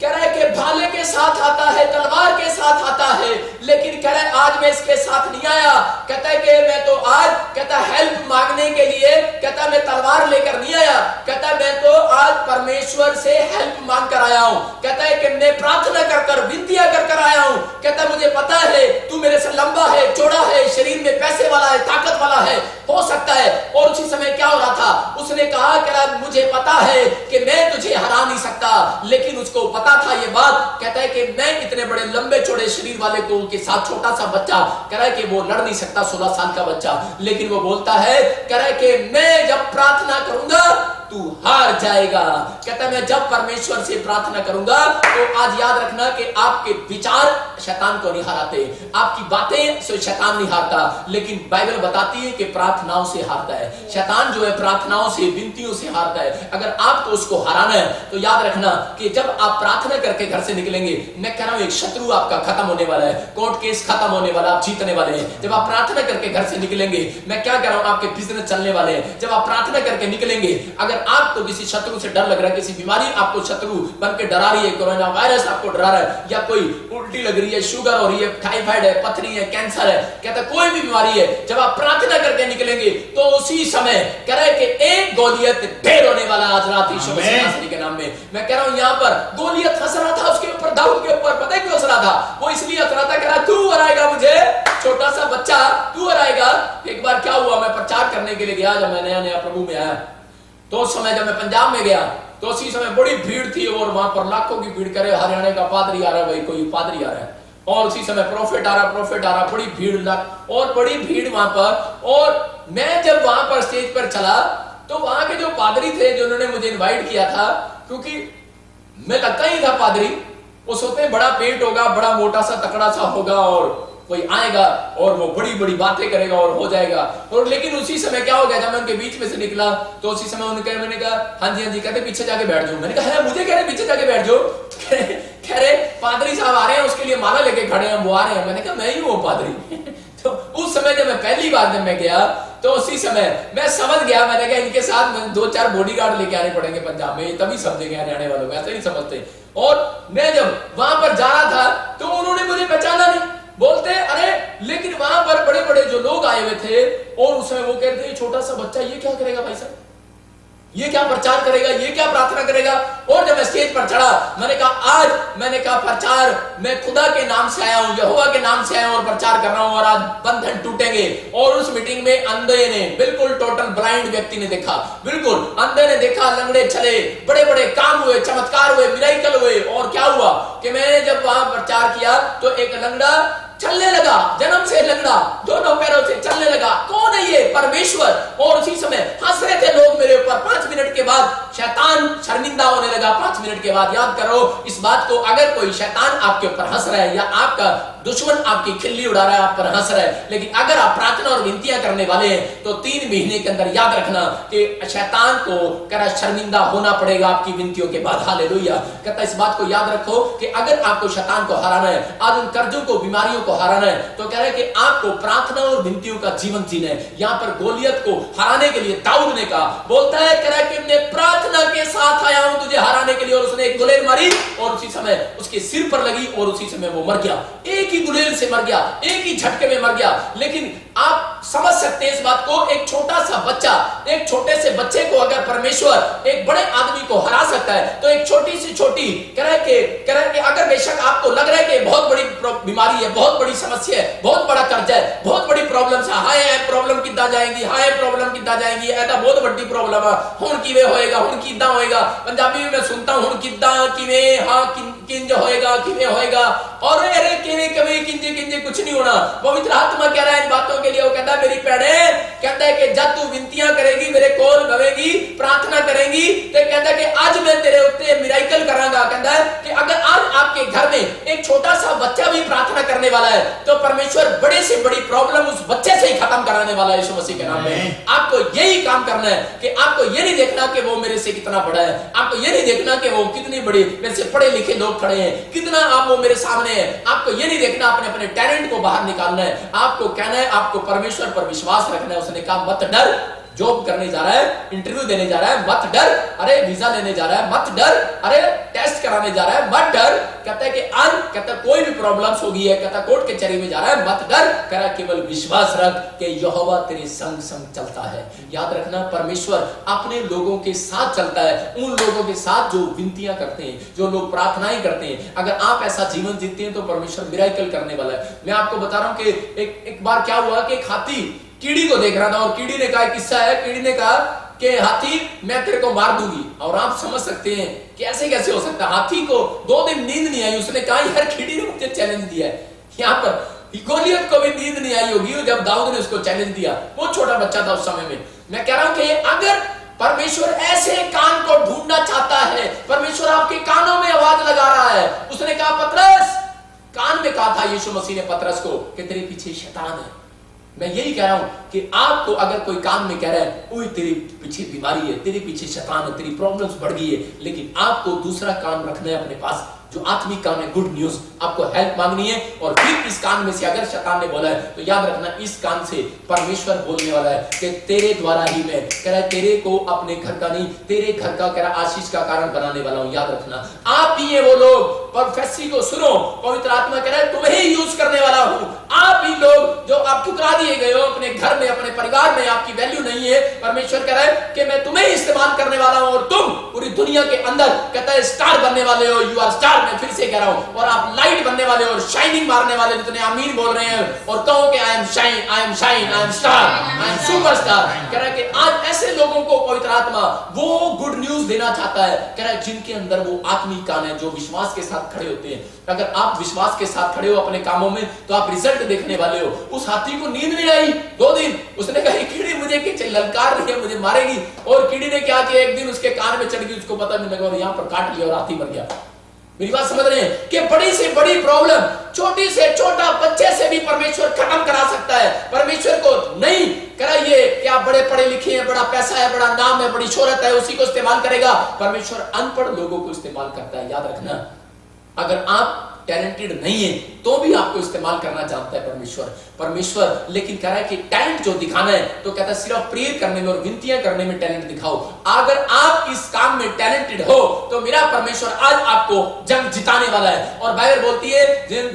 कह रहा है कि भाले के साथ आता है, तलवार के साथ आता है, लेकिन कह रहा है आज मैं इसके साथ नहीं आया। कहता है कि मैं तो आज, कहता हेल्प मांगने के लिए, कहता मैं तलवार लेकर नहीं आया, कहता मैं तो आज परमेश्वर से हेल्प मांग कर आया हूं। कहता है कि मैं प्रार्थना कर कर, विनतियां कर कर आया हूं। कहता मुझे पता है तू मेरे से लंबा है, चौड़ा है, शरीर में पैसे वाला है, ताकत वाला है, हो सकता है। और उसी समय क्या हो रहा था? उसने कहा कि मुझे पता है कि मैं तुझे हरा नहीं सकता, लेकिन उसको पता था ये बात। कहता है कि मैं इतने बड़े लंबे चौड़े शरीर वाले को के साथ छोटा सा बच्चा, कह रहा है कि वो लड़ नहीं सकता, 16 साल का बच्चा। लेकिन वो बोलता है, कह रहा है कि मैं जब प्रार्थना करूंगा तू हार जाएगा। कहता है मैं जब परमेश्वर से प्रार्थना करूंगा, तो आज याद रखना कि आपके विचार शैतान को नहीं हराते, आपकी बातें से शैतान नहीं हारता, लेकिन बाइबल बताती है कि प्रार्थनाओं से हारता है शैतान। जो है प्रार्थनाओं से, विनतियों से हारता है। अगर आपको उसको हराना है तो याद रखना कि जब आप प्रार्थना करके घर से निकलेंगे, मैं कह रहा हूं एक शत्रु आपका खत्म होने वाला है, कोर्ट केस खत्म होने वाला, आप जीतने वाले हैं। जब आप प्रार्थना करके घर से निकलेंगे, मैं क्या कह रहा हूं, आपके बिजनेस चलने वाले हैं। जब आप प्रार्थना करके निकलेंगे, अगर आपको किसी शत्रु से डर लग रहा है, किसी बीमारी आपको शत्रु बन के डरा रही है, कोरोना वायरस आपको डरा रहा है, या कोई उल्टी लग रही है, शुगर हो रही है, टाइफाइड है, पथरी है, कैंसर है, कहता कोई भी बीमारी है, जब आप प्रार्थना करके निकलेंगे तो उसी समय कह रहे कि एक गोलियत ढेर होने वाला आज रात यीशु मसीह के नाम में। मैं कह रहा हूं यहां पर गोलियत हंस रहा था उसके ऊपर, दाऊद के ऊपर। पता है क्यों हंस रहा था? वो इसलिए हंस रहा था, कह रहा तू हराएगा मुझे, छोटा सा बच्चा, तू हराएगा। एक बार क्या हुआ, मैं प्रचार करने के लिए गया, जब मैं नया नया प्रभु में आया, तो उस समय जब मैं पंजाब में गया, तो उसी समय बड़ी भीड़ थी, और वहां पर लाखों की भीड़, करे हरियाणा का पादरी आ रहा है, भाई कोई पादरी आ रहा है, और उसी समय प्रोफेट आ रहा, बड़ी भीड़, और बड़ी भीड़ वहां पर। और मैं जब वहां पर स्टेज पर चला, तो वहां के जो पादरी थे, जिन्होंने मुझे इनवाइट किया था, क्योंकि मैं लगता ही था पादरी, वो सोचते बड़ा पेट होगा, बड़ा मोटा सा तकड़ा सा होगा, और कोई आएगा और वो बड़ी बड़ी बातें करेगा और हो जाएगा। और लेकिन उसी समय क्या हो गया, जब मैं उनके बीच में से निकला, तो उसी समय उन्होंने, मैंने कहा हाँ जी, कहते पीछे जाके बैठ जाओ। मैंने कहा है मुझे कह रहे पीछे जाके बैठ जाओ? कह रहे पादरी साहब आ रहे हैं, उसके लिए माला लेके खड़े हैं, वो आ रहे हैं। मैंने कहा मैं ही हूँ पादरी। तो उस समय जब मैं पहली बार जब मैं गया, तो उसी समय मैं समझ गया, मैंने कहा इनके साथ 2-4 बॉडीगार्ड लेके आने पड़ेंगे पंजाब में, तभी समझेंगे हरियाणा वालों को, ऐसे नहीं समझते। और मैं जब वहां पर जा रहा था, तो उन्होंने मुझे पहचाना नहीं, बोलते अरे, लेकिन वहां पर बड़े बड़े जो लोग आए हुए थे, और उस समय वो कहते हैं छोटा सा बच्चा ये क्या करेगा भाई साहब, ये क्या प्रचार करेगा, ये क्या प्रार्थना करेगा। और जब मैं स्टेज पर चढ़ा, मैंने कहा आज, मैंने कहा प्रचार मैं खुदा के नाम से आया हूं, यहोवा के नाम से आया हूं और प्रचार कर रहा हूं, और आज बंधन टूटेंगे। और उस मीटिंग में अंधे ने, बिल्कुल टोटल ब्लाइंड व्यक्ति ने देखा, बिल्कुल अंधे ने देखा, लंगड़े चले, बड़े बड़े काम हुए, चमत्कार हुए, मिराकल हुए। और क्या हुआ कि मैंने जब वहां प्रचार किया, तो एक लंगड़ा चलने लगा, जन्म से लंगड़ा, दोनों पैरों से चलने लगा। कौन है ये? परमेश्वर। और उसी समय हंस रहे थे लोग मेरे ऊपर। 5 मिनट के बाद शैतान शर्मिंदा होने लगा। 5 मिनट के बाद, याद करो इस बात को, अगर कोई शैतान आपके ऊपर हंस रहा है, या आपका दुश्मन आपकी खिल्ली उड़ा रहा है, आप पर हंस रहा है, लेकिन अगर आप प्रार्थना और विनतियां करने वाले हैं, तो 3 महीने के अंदर याद रखना कि शैतान को करा शर्मिंदा होना पड़ेगा आपकी विनतियों के बाद। हालेलुया। कहता इस बात को याद रखो कि अगर आपको शैतान को हराना है, आज उन कर्जों को, बीमारियों को हराना है, तो कह रहे हैं कि आपको प्रार्थना और विनतियों का जीवन जीना है। यहां पर गोलियत को हराने के लिए दाऊद ने कहा, बोलता है कह रहा है कि मैं प्रार्थना के साथ आया हूं तुझे हराने के लिए। और उसने एक गुलेल मारी, और उसी समय उसके सिर पर लगी, और उसी समय वो मर गया। एक ही गुलेल से मर गया, एक ही झटके में मर गया। लेकिन आप समझ सकते हैं इस बात को, एक छोटा सा बच्चा, एक छोटे से बच्चे को अगर परमेश्वर एक बड़े आदमी को हरा सकता है, तो एक छोटी सी छोटी कह रहा है कि अगर बेशक आपको लग रहा है कि बहुत बड़ी बीमारी है, बहुत बड़ी समस्या है, बहुत बड़ा कर्जा है, बहुत बड़ी प्रॉब्लम है, हाय प्रॉब्लम कितना जाएगी, हाय प्रॉब्लम कितना जाएगी, ऐसा बहुत बड़ी प्रॉब्लम है, हुण किवें होएगा, हुण किदां होएगा। पंजाबी में मैं सुनता हूं, हुण किदां किवें, हां किंज होएगा किने होएगा और अरे किने कभी किंजे किंजे कुछ नहीं होना। पवित्र आत्मा कह रहा है इन बातों के लिए, वो कहता है मेरी बहने, कहता है कि जब तू विनतियां करेगी, मेरे कोल गवेगी, प्रार्थना करेगी, तो कहता है कि आज मैं तेरे उत्ते मिराकल करांगा। कहता है कि अगर आज आपके घर में एक छोटा सा बच्चा भी प्रार्थना करने वाला है तो परमेश्वर बड़े से बड़ी प्रॉब्लम उस बच्चे से ही खत्म कराने वाला है यीशु मसीह के नाम में। आपको यही काम करना है कि आपको ये नहीं देखना कि वो मेरे से कितना बड़ा है, आपको ये नहीं देखना कि वो कितनी बड़ी मेरे से पढ़े लिखे लोग खड़े हैं, कितना आप वो मेरे सामने है। आपको ये नहीं देखना अपने अपने टैलेंट को बाहर निकालना है। आपको कहना है, आपको परमेश्वर पर विश्वास रखना है। उसने कहा मत डर, जॉब करने जा रहा है, इंटरव्यू देने जा रहा है, मत डर। अरे वीजा लेने जा रहा है, मत डर। अरे टेस्ट कराने जा रहा है, मत डर। कहता है कि कहता कोई भी प्रॉब्लम्स होगी है, कहता कोर्ट कचहरी में जा रहा है, मत डर। कह रहा केवल विश्वास रख कि यहोवा तेरे संग संग चलता है। याद रखना, परमेश्वर अपने लोगों के साथ चलता है, उन लोगों के साथ जो विनतियां करते हैं, जो लोग प्रार्थनाएं करते हैं। अगर आप ऐसा जीवन जीते हैं तो परमेश्वर मिराकल करने वाला है। मैं आपको बता रहा हूं कि एक बार क्या हुआ कि एक हाथी कीड़ी को देख रहा था और कीड़ी ने कहा, किस्सा है, कीड़ी ने कहा कि हाथी मैं तेरे को मार दूंगी। और आप समझ सकते हैं कैसे कैसे हो सकता है। हाथी को 2 दिन नींद नहीं आई। उसने कहा यार कीड़ी ने मुझे चैलेंज दिया है। यहाँ पर गोलियत को भी नींद नहीं आई होगी जब दाऊद ने उसको चैलेंज दिया। वो छोटा बच्चा था उस समय में। मैं कह रहा हूं कि अगर परमेश्वर ऐसे कान को ढूंढना चाहता है, परमेश्वर आपके कानों में आवाज लगा रहा है। उसने कहा पतरस, कान में कहा था यीशु मसीह ने पतरस को कि तेरे पीछे शैतान है। मैं यही कह रहा हूं कि आपको अगर कोई काम में कह रहा है ओए तेरे पीछे बीमारी है, तेरे पीछे शैतान है, तेरी प्रॉब्लम्स बढ़ गई है, लेकिन आपको दूसरा काम रखना है अपने पास जो आत्मिक काम है, गुड न्यूज। आपको हेल्प मांगनी है और फिर इस कान में से अगर शैतान ने बोला है तो याद रखना इस कान से परमेश्वर बोलने वाला है कि तेरे द्वारा ही मैं, कह रहा है तेरे को अपने घर का नहीं, तेरे घर का कह रहा आशीष का कारण बनाने वाला हूं। याद रखना आप ही है वो लोग। प्रोफेसी को सुनो, पवित्र आत्मा कह रहा है तुम्हें ही यूज करने वाला हूं। आप ही लोग जो आप ठुकरा दिए गए हो अपने घर में, अपने परिवार में, आपकी वैल्यू नहीं है, परमेश्वर कह रहा है कि मैं तुम्हें इस्तेमाल करने वाला हूं और तुम पूरी दुनिया के अंदर कहता है स्टार बनने वाले हो। You are star. मैं फिर से कह रहा हूं, और आप लाइट बनने वाले हो और शाइनिंग मारने वाले। जितने आमीन बोल रहे हैं और कहो कि I am shine, I am shine, I am star, I am superstar. कह रहा है कि आज ऐसे लोगों को पवित्र आत्मा वो गुड न्यूज देना चाहता है। कह रहा है जिनके अंदर वो आत्मिक कान है, जो विश्वास के साथ खड़े होते हैं। अगर आप विश्वास के साथ खड़े हो अपने कामों में तो आप रिजल्ट देखने वाले हो। उस हाथी को नींद नहीं आई 2 दिन। उसने कहा कीड़ी मुझे ललकार रही है, मुझे मारेगी। और कीड़ी ने क्या किया, एक दिन उसके कान में चढ़ गई, उसको पता नहीं लगा और यहां पर काट लिया और हाथी मर गया। मेरी बात समझ रहे हैं कि बड़ी से बड़ी प्रॉब्लम छोटी से छोटा बच्चे से भी परमेश्वर खत्म करा सकता है। परमेश्वर को नहीं करा ये क्या बड़े पढ़े लिखे हैं, बड़ा पैसा है, बड़ा नाम है, बड़ी शोहरत है, उसी को इस्तेमाल करेगा। परमेश्वर अनपढ़ लोगों को इस्तेमाल करता है। याद रखना, अगर आप टैलेंटेड नहीं है तो भी आपको इस्तेमाल करना जानता है परमेश्वर। लेकिन कह रहा है कि टैलेंट जो दिखाना है तो कहता है सिर्फ प्रेयर करने में और विनतियां करने में टैलेंट दिखाओ। अगर आप इस काम में टैलेंटेड हो तो मेरा परमेश्वर आज आपको जंग जिताने वाला है। और बाइबल बोलती है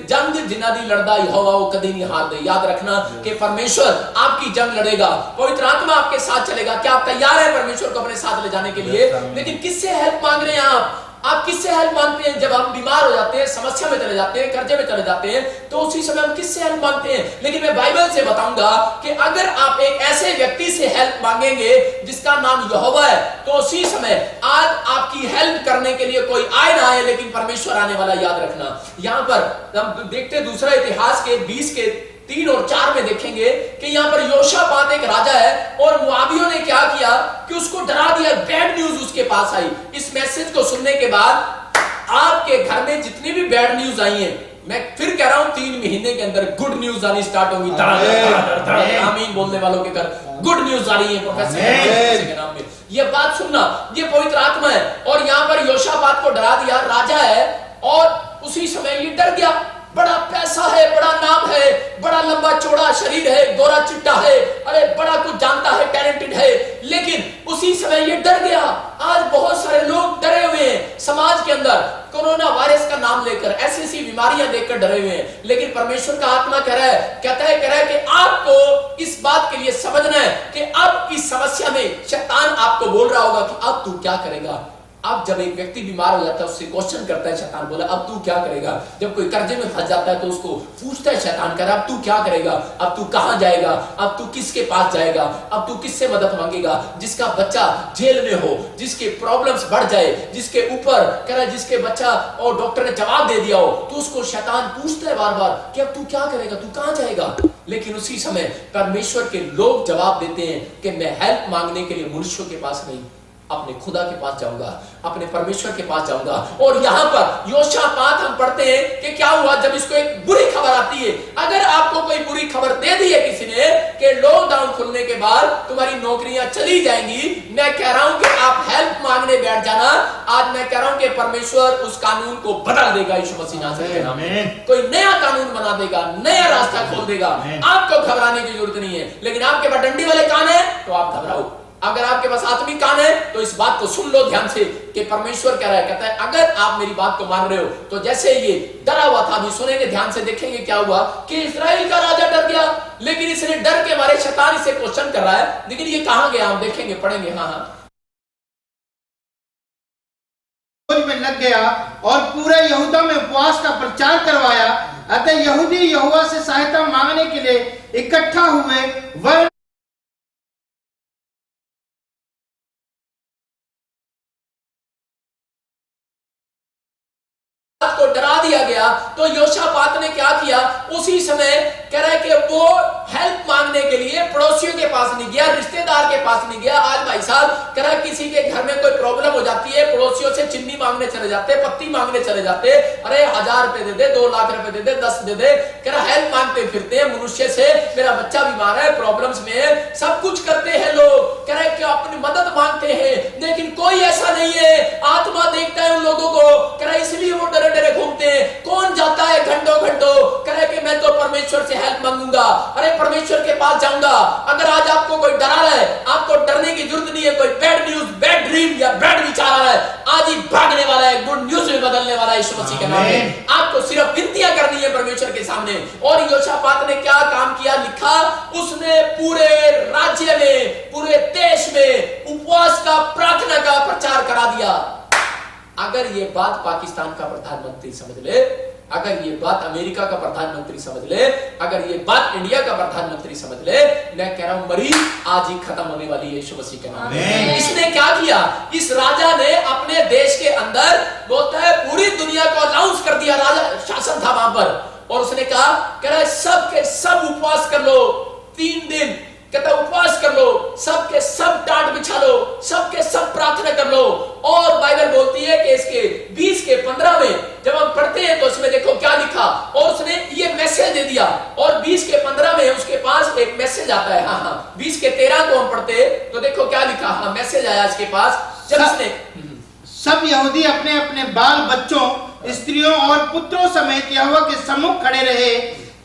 जंग जिन्ना दी लड़दा यहोवा वो कभी नहीं हार दे। याद रखना कि परमेश्वर आपकी जंग लड़ेगा, पवित्र आत्मा आपके साथ चलेगा। क्या आप तैयार है परमेश्वर को अपने साथ ले जाने के लिए? लेकिन किससे हेल्प मांग रहे हैं आप किससे हेल्प मांगते हैं? जब हम बीमार हो जाते हैं, समस्या में चले जाते हैं, कर्जे में चले जाते हैं, तो उसी समय हम किससे हेल्प मांगते हैं? लेकिन मैं बाइबल से बताऊंगा कि अगर आप एक ऐसे व्यक्ति से हेल्प मांगेंगे जिसका नाम यहोवा है, तो उसी समय आज आपकी हेल्प करने के लिए कोई आए ना आए, लेकिन परमेश्वर आने वाला। याद रखना, यहां पर हम देखते दूसरा इतिहास के 20 के 3 और 4 में देखेंगे कि यहां पर योशापात एक राजा है और मुआवियों ने क्या किया कि उसको डरा दिया। बैड न्यूज उसके पास आई। इस मैसेज को सुनने के बाद आपके घर में जितनी भी बैड न्यूज आई है, मैं फिर कह रहा हूं 3 महीने के अंदर गुड न्यूज आनी स्टार्ट होगी। आमीन बोलने वालों के घर गुड न्यूज आ रही है प्रोफेसर के नाम में। ये बात सुनना, ये पवित्र आत्मा है। और यहां पर योशापात को डरा दिया, राजा है, और उसी समय ये डर गया। बड़ा पैसा है, बड़ा नाम है, बड़ा लंबा चौड़ा शरीर है, गोरा चिट्टा है, अरे बड़ा कुछ जानता है, टैलेंटेड है, लेकिन उसी समय ये डर गया। आज बहुत सारे लोग डरे हुए हैं समाज के अंदर, कोरोना वायरस का नाम लेकर, ऐसी बीमारियां देखकर डरे हुए हैं। लेकिन परमेश्वर का आत्मा कह रहा है कि आपको इस बात के लिए समझना है कि अब इस समस्या में शैतान आपको बोल रहा होगा कि अब तू क्या करेगा, अब जब एक व्यक्ति बीमार हो जाता है, उससे क्वेश्चन करता है शैतान, बोला अब तू क्या करेगा। जब कोई कर्जे में फंस जाता है तो उसको पूछता है शैतान, कह रहा अब तू क्या करेगा, अब तू कहां जाएगा, अब तू किसके पास जाएगा, अब तू किससे मदद मांगेगा। जिसका बच्चा जेल में हो, जिसके प्रॉब्लम्स बढ़ जाए, जिसके ऊपर कह रहा है जिसके बच्चा और डॉक्टर ने जवाब दे दिया हो, तो उसको शैतान पूछता है बार बार कि अब तू क्या करेगा, तू कहां जाएगा। लेकिन उसी समय परमेश्वर के लोग जवाब देते हैं कि मैं हेल्प मांगने के लिए मनुष्यों के पास नहीं, अपने खुदा के पास जाऊंगा, अपने परमेश्वर के पास जाऊंगा। और यहां पर योशापात हम पढ़ते हैं कि क्या हुआ जब इसको एक बुरी खबर आती है। अगर आपको कोई बुरी खबर दे दी है किसी ने कि लॉकडाउन खुलने के बाद तुम्हारी नौकरियां चली जाएंगी, मैं कह रहा हूं कि आप हेल्प मांगने बैठ जाना। आज मैं कह रहा हूं कि परमेश्वर उस कानून को बदल देगा यीशु मसीह नासरी के नाम में। कोई नया कानून बना देगा, नया रास्ता खोल देगा। आपको घबराने की जरूरत नहीं है। लेकिन आपके पास डंडी वाले कान है तो आप घबराओ। अगर आपके पास आत्मिक कान है तो इस बात को सुन लो ध्यान से कि परमेश्वर कह रहा है, कहता है अगर आप मेरी बात को मान रहे हो तो जैसे ये डरा हुआ था, अभी सुनेंगे ध्यान से, देखेंगे क्या हुआ कि इस्राएल का राजा डर गया। लेकिन इसने डर के मारे शैतान इसे क्वेश्चन कर रहा है, लेकिन ये कहां गया हम देखेंगे, पढ़ेंगे। हाँ में लग गया और पूरे यहूदा में उपवास का प्रचार करवाया। अतः यहूदी यहोवा से सहायता मांगने के लिए इकट्ठा हुए। वरन को डरा दिया गया। तो योशापात ने क्या किया, उसी समय कह रहा है कि वो हेल्प मांगने के लिए पड़ोसियों के पास नहीं गया, रिश्तेदार के पास नहीं गया। आज भाई साहब कह रहा है किसी के घर में कोई प्रॉब्लम हो जाती है, पड़ोसियों से चिन्नी मांगने चले जाते, पत्ती मांगने चले जाते, अरे 1000 रुपए दे दे, 2 लाख रुपए दे दे, 10 दे दे। कह रहा हेल्प मांगते फिरते हैं मनुष्य से, मेरा बच्चा बीमार है, प्रॉब्लम्स में है, सब कुछ करते हैं लोग। कह रहे कि अपनी मदद मांगते हैं, लेकिन कोई ऐसा नहीं है। आत्मा देखता है उन लोगों को, कह रहा इसलिए वो डरे डरे घूमते हैं। कौन जाता है घंटों घंटों, कह रहे कि मैं तो परमेश्वर से हेल्प मांगूंगा, अरे परमेश्वर के पास जाऊंगा। अगर आज आपको कोई डरा रहा है, आपको डरने की जरूरत नहीं है। कोई बैड न्यूज, बैड ड्रीम या बैड विचार आ रहा है, आज ही भागने वाला है, गुड न्यूज में बदलने वाला है यीशु मसीह के नाम में। आपको सिर्फ विनतियां करनी है परमेश्वर के सामने। और योशापात ने क्या काम किया, लिखा उसने पूरे राज्य में, पूरे देश में उपवास का, प्रार्थना का प्रचार करा दिया। अगर ये बात पाकिस्तान का प्रधानमंत्री समझ ले, अगर ये बात अमेरिका का प्रधानमंत्री समझ ले, अगर ये बात इंडिया का प्रधानमंत्री समझ ले, मैं कह रहा हूं मरीज आज ही खत्म होने वाली है यीशु मसीह के नाम में। इसने क्या किया, इस राजा ने अपने देश के अंदर बोलता है पूरी दुनिया को अनाउंस कर दिया, राजा शासन था वहां पर, और उसने कहा कह रहा है सब के सब उपवास कर लो 3 दिन। कहता उपवास कर लो, सबके सब टाट बिछा लो, सबके सब प्रार्थना कर लो। और बाइबल बोलती है कि इसके 20 के 15 में जब हम पढ़ते हैं तो उसमें देखो क्या लिखा, और उसने ये मैसेज दे दिया। और 20 के 15 में उसके पास एक मैसेज आता है। हाँ 20 के 13 को हम पढ़ते हैं तो देखो क्या लिखा, हाँ मैसेज आया इसके पास। जब इसने सब यहूदी अपने अपने बाल बच्चों, स्त्रियों और पुत्रों समेत यहोवा के सम्मुख खड़े रहे।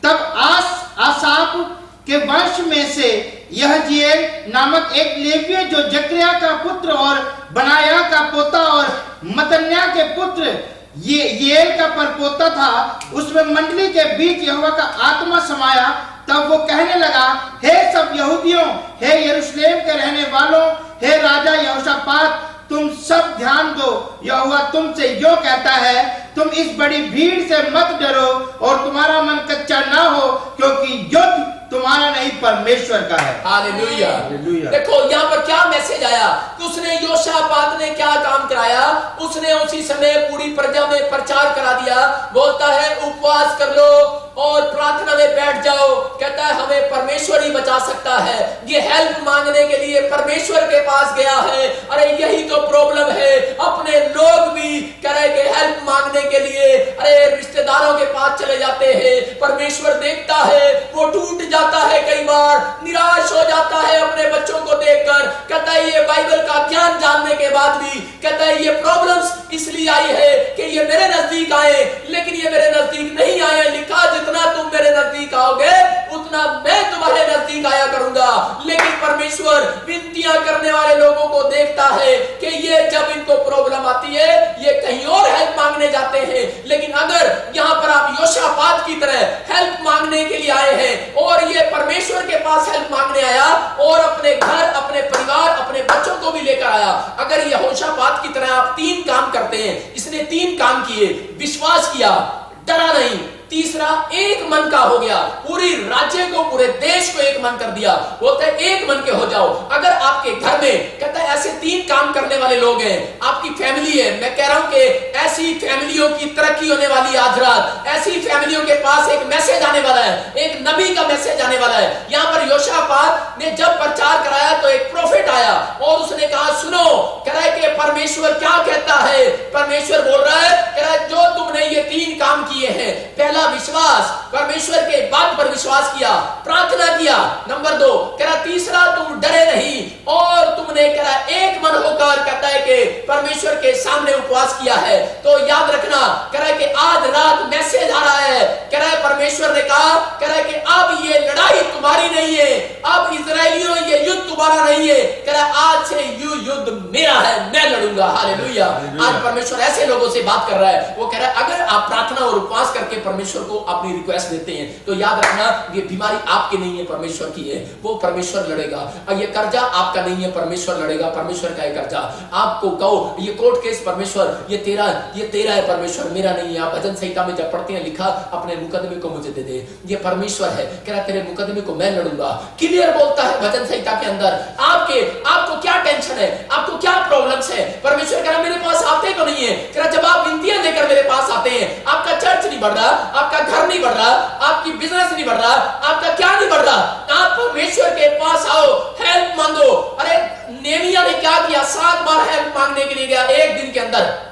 तब आसाप के वंश में से यहजीएल नामक एक लेवीय, जो जकरिया का पुत्र और बनाया का पोता और मतन्या के पुत्र येल का परपोता था, उसमें मंडली के बीच यहोवा का आत्मा समाया। तब वो कहने लगा, हे सब यहूदियों, हे यरूशलेम के रहने वालों, हे राजा यहोशापात, तुम सब ध्यान दो। यहोवा तुमसे यो कहता है, तुम इस बड़ी भीड़ से मत डरो और तुम्हारा मन कच्चा ना हो, क्योंकि युद्ध तुम्हारा नहीं परमेश्वर का है। हालेलुया। देखो यहाँ पर क्या मैसेज आया कि उसने, योशापात ने क्या काम कराया, उसने उसी समय पूरी प्रजा में प्रचार करा दिया। बोलता है उपवास कर लो और प्रार्थना में बैठ जाओ। कहता है हमें परमेश्वर ही बचा सकता है। ये हेल्प मांगने के लिए परमेश्वर के पास गया है। अरे यही तो प्रॉब्लम है, अपने लोग भी कह रहे कि हेल्प मांगने के लिए अरे रिश्तेदारों के पास चले जाते हैं। परमेश्वर देखता है, वो टूट जाता है, कई बार निराश हो जाता है अपने बच्चों को देखकर। कहता है ये बाइबल का ज्ञान जानने के बाद भी, कहता है ये प्रॉब्लम्स इसलिए आई है कि ये मेरे नजदीक आए, लेकिन ये मेरे नजदीक नहीं आए। लिखा जितना तुम मेरे नजदीक आओगे उतना मैं तुम्हारे नजदीक आया करूंगा। लेकिन परमेश्वर विनतियां करने वाले लोगों को देखता है कि ये जब इनको प्रॉब्लम आती है ये कहीं और हेल्प मांगने जाते हैं। लेकिन अगर यहाँ पर आप योशापात की तरह हेल्प मांगने के लिए आए हैं और ये परमेश्वर के पास हेल्प मांगने आया और अपने घर, अपने परिवार, अपने बच्चों को भी लेकर कराया। अगर यहोशापात की तरह आप 3 काम करते हैं, इसने 3 काम किए, विश्वास किया, डरा नहीं, तीसरा एक मन का हो गया, पूरी राज्य को, पूरे देश को एक मन कर दिया। बोलते हैं एक मन के हो जाओ। अगर आपके घर में कहता है ऐसे 3 काम करने वाले लोग हैं, आपकी फैमिली है, मैं कह रहा हूं कि ऐसी फैमिलियों की तरक्की होने वाली आज रात, ऐसी फैमिलियों के पास एक मैसेज आने वाला है, एक नबी का मैसेज आने वाला है। यहां पर योशापात ने जब प्रचार कराया तो एक प्रोफेट आया और उसने कहा सुनो, कह रहा है कि परमेश्वर क्या कहता है। परमेश्वर बोल रहा है, कह रहा है जो तुमने ये 3 काम किए हैं, पहला विश्वास, परमेश्वर के बात पर विश्वास किया, प्रार्थना किया, नंबर 2 कह रहा तीसरा तुम डरे नहीं और तुमने कह रहा एक मन होकर कहता है कि परमेश्वर के सामने उपवास किया है। तो याद रखना, कह रहा है कि आज रात मैसेज आ रहा है, कह रहा है परमेश्वर ने कहा, कह रहा है कि अब ये लड़ाई तुम्हारी नहीं है, अब इजरायलियों ये युद्ध तुम्हारा नहीं है, कह रहा है आज से युद्ध मेरा है, मैं लड़ूंगा। हालेलुया। आज परमेश्वर ऐसे लोगों से बात कर रहा है, वो कह रहा है अगर आप प्रार्थना और उपवास करके परमेश्वर को अपनी रिक्वेस्ट देते हैं तो याद रखना ये बीमारी आपकी नहीं है, परमेश्वर की है, वो परमेश्वर लड़ेगा। और ये कर्जा आपका नहीं है, परमेश्वर लड़ेगा, परमेश्वर का है कर्जा। आपको कहो ये कोर्ट केस परमेश्वर ये तेरा है, परमेश्वर मेरा नहीं है। आप भजन संहिता में जब पढ़ते हैं लिखा अपने मुकदमे को मुझे दे दे, ये परमेश्वर है, कह रहा तेरे मुकदमे को मैं लड़ूंगा। क्लियर बोलता है भजन संहिता के अंदर। आपको क्या टेंशन है, आपको क्या प्रॉब्लम्स है, परमेश्वर कह रहा मेरे पास आते तो नहीं है, कह रहा जब आप विनतियां लेकर मेरे पास आते हैं, आपका चर्च नहीं बढ़ रहा, आपका घर नहीं बढ़ रहा, आपकी बिजनेस नहीं बढ़ रहा, आपका क्या नहीं बढ़ रहा, आप परमेश्वर के पास आओ, हेल्प मांगो। अरे नेमिया ने क्या किया, 7 बार हेल्प मांगने के लिए गया एक दिन के अंदर।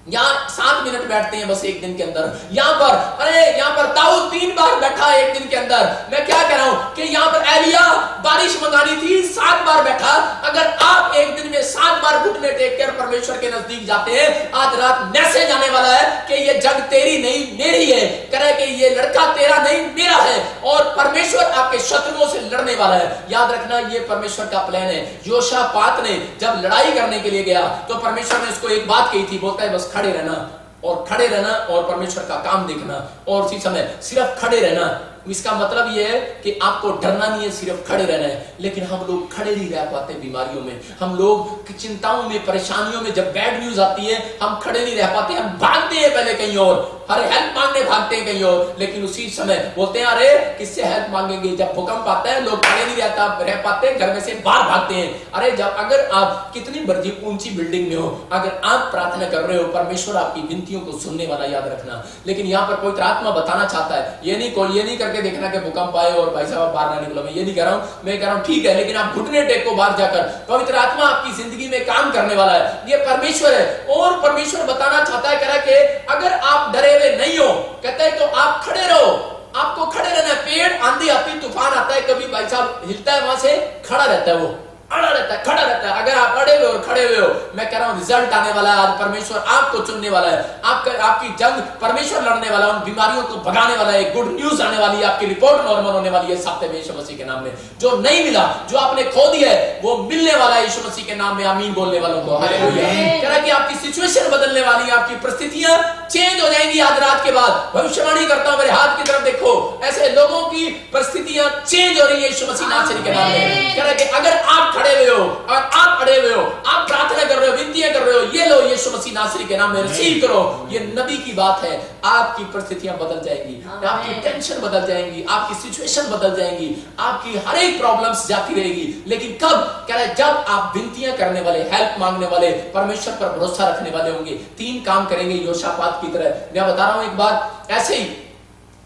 यहाँ 7 मिनट बैठते हैं बस एक दिन के अंदर। यहाँ पर दाऊद 3 बार बैठा एक दिन के अंदर। मैं क्या कह रहा हूं कि यहाँ पर एलिया बारिश मंगानी थी, 7 बार बैठा। अगर आप एक दिन में 7 बार घुटने टेक कर परमेश्वर के नजदीक जाते हैं, आज रात मैसेज आने वाला है कि ये जंग तेरी नहीं मेरी है, करे कि ये लड़का तेरा नहीं मेरा है, और परमेश्वर आपके शत्रुओं से लड़ने वाला है। याद रखना ये परमेश्वर का प्लान है। योशापात ने जब लड़ाई करने के लिए गया तो परमेश्वर ने उसको एक बात कही थी, बोलता है बस खड़े रहना और परमेश्वर का काम देखना, और उसी समय सिर्फ खड़े रहना। इसका मतलब यह है कि आपको डरना नहीं है, सिर्फ खड़े रहना है। लेकिन हम लोग खड़े नहीं रह पाते बीमारियों में, हम लोग चिंताओं में, परेशानियों में, जब बैड न्यूज आती है हम खड़े नहीं रह पाते, हम भागते हैं पहले कहीं और, अरे हेल्प मांगने भागते हैं कहीं और। लेकिन उसी समय बोलते हैं अरे किससे हेल्प मांगेंगे। जब भूकंप आता है लोग खड़े नहीं रह पाते, घर में से बाहर भागते हैं। अरे अगर आप कितनी मर्जी ऊंची बिल्डिंग में हो, अगर आप प्रार्थना कर रहे हो, परमेश्वर आपकी विनतियों को सुनने वाला, याद रखना। लेकिन यहाँ पर कोई आत्मा बताना चाहता है, ये नहीं करके देखना कि भूकंप आए और भाई साहब बाहर ना निकलो। मैं ये नहीं कह रहा हूं, मैं कह रहा हूं ठीक है, लेकिन आप घुटने टेको बाहर जाकर, पवित्र आत्मा आपकी जिंदगी में काम करने वाला है, ये परमेश्वर है। और परमेश्वर बताना चाहता है, कह रहा है कि अगर आप डरे हुए नहीं हो, कहता है तो आप खड़े रहो, आपको खड़े रहना। पेड़ आंधी आती, तूफान आता है, कभी भाई साहब हिलता है, वहां से खड़ा रहता है, वो अड़ा रहता है, खड़ा रहता है। अगर आप अड़े हुए और खड़े हुए हो, मैं कह रहा हूं रिजल्ट आने वाला है। आज परमेश्वर आपको चुनने वाला है, आपकी जंग परमेश्वर लड़ने वाला है, उन बीमारियों को भगाने वाला है। गुड न्यूज आने वाली है, आपकी रिपोर्ट नॉर्मल होने वाली है सत्य में यीशु मसीह के नाम में। जो नहीं मिला, जो आपने खो दिया है, वो मिलने वाला है यीशु मसीह के नाम में। आमीन बोलने वालों को हालेलुया। कह रहा है कि आपकी सिचुएशन बदलने वाली है, आपकी परिस्थितियां चेंज हो जाएंगी आज रात के बाद। भविष्यवाणी करता हूं, मेरे हाथ की तरफ देखो, ऐसे लोगों की परिस्थितियां चेंज हो रही है यीशु मसीह नासरी के नाम में। कह रहा है कि अगर आप खड़े हुए हो, आप अड़े हुए हो, आप प्रार्थना कर रहे हो, विनतियां कर रहे हो, ये लो यीशु मसीह नासरी के नाम में रिसीव करो। ये नबी की बात है, आपकी परिस्थितियां बदल जाएंगी, आपकी टेंशन बदल जाएंगी, आपकी सिचुएशन बदल जाएंगी, आपकी हर एक प्रॉब्लम्स जाती रहेगी। लेकिन कब? कह रहा है जब आप विनतियां करने वाले, हेल्प मांगने वाले, परमेश्वर पर भरोसा रखने वाले होंगे। 3 काम करेंगे योशापात की तरह। मैं बता रहा हूं एक बात, ऐसे ही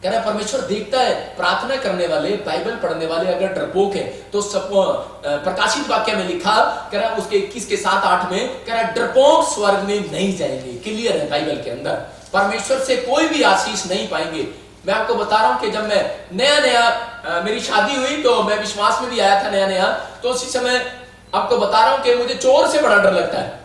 कह रहा परमेश्वर देखता है प्रार्थना करने वाले, बाइबल पढ़ने वाले अगर डरपोक है तो सब प्रकाशित वाक्य में लिखा, कह रहा उसके 21 के 7-8 में, कह रहा डरपोक स्वर्ग में नहीं जाएंगे। क्लियर है बाइबल के अंदर, परमेश्वर से कोई भी आशीष नहीं पाएंगे। मैं आपको बता रहा हूं कि जब मैं नया मेरी शादी हुई तो मैं विश्वास में भी आया था नया, तो उसी समय आपको बता रहा हूं कि मुझे चोर से बड़ा डर लगता है।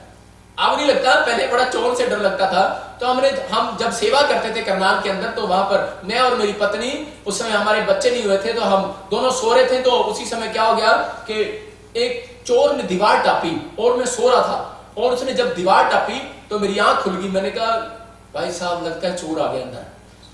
अब नहीं लगता, पहले बड़ा चोर से डर लगता था। तो हम जब सेवा करते थे करनाल के अंदर, तो वहां पर मैं और मेरी पत्नी, उस समय हमारे बच्चे नहीं हुए थे, तो हम दोनों सो रहे थे। तो उसी समय क्या हो गया कि एक चोर ने दीवार टापी और मैं सो रहा था, और उसने जब दीवार टापी तो मेरी आंख खुल गई। मैंने कहा भाई साहब लगता है चोर आ गया अंदर।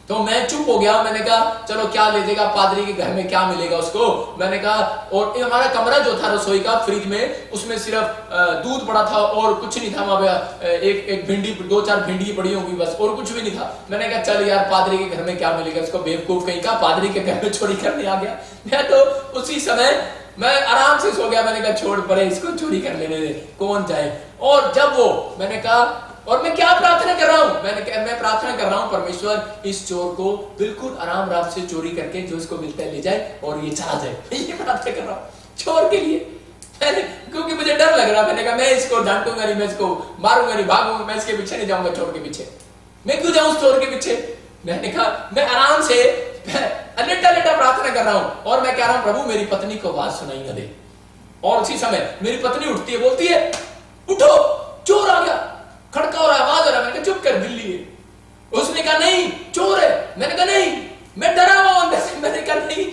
तो मैं चुप हो गया। मैंने कहा चलो क्या ले जाएगा पादरी के घर में, क्या मिलेगा उसको। मैंने कहा, और हमारा कमरा जो था रसोई का फ्रिज में, उसमें सिर्फ दूध पड़ा था और कुछ नहीं था वहां पे। एक भिंडी, 2-4 भिंडी पड़ी होंगी बस, और कुछ भी नहीं था। मैंने कहा चल यार पादरी के घर में क्या मिलेगा उसको, बेवकूफ कहीं का पादरी के घर में चोरी करने आ गया। मैं तो उसी समय मैं आराम से सो गया। मैंने कहा छोड़ परे, इसको चोरी कर लेने दे, कौन जाए। और जब वो, मैंने कहा, और मैं क्या प्रार्थना कर रहा हूं, मैं प्रार्थना कर रहा हूं परमेश्वर इस चोर को बिल्कुल आराम रात से चोरी करके जो इसको मिलता है ले जाए और ये चला जाए। ये प्रार्थना कर रहा हूं चोर के लिए, क्योंकि मुझे डर लग रहा। मैंने कहा मैं इसको डांटूंगा नहीं, मैं इसको मारूंगा नहीं, भागूंगा, मैं इसके पीछे नहीं जाऊंगा चोर के पीछे। मैं क्यों जाऊं चोर के पीछे। मैंने कहा मैं आराम से लेटा लेटा प्रार्थना कर रहा हूं और मैं कह रहा हूं प्रभु मेरी पत्नी को आवाज सुनाई न दे। और उसी समय मेरी पत्नी उठती है, बोलती है उठो चोर आ गया, खड़का हो रहा है, आवाज हो रहा है। मैंने कहा चुप कर, बिल्ली है। उसने कहा नहीं चोर है। मैंने कहा नहीं, मैं डरा हुआ अंदर से। मैंने कहा नहीं,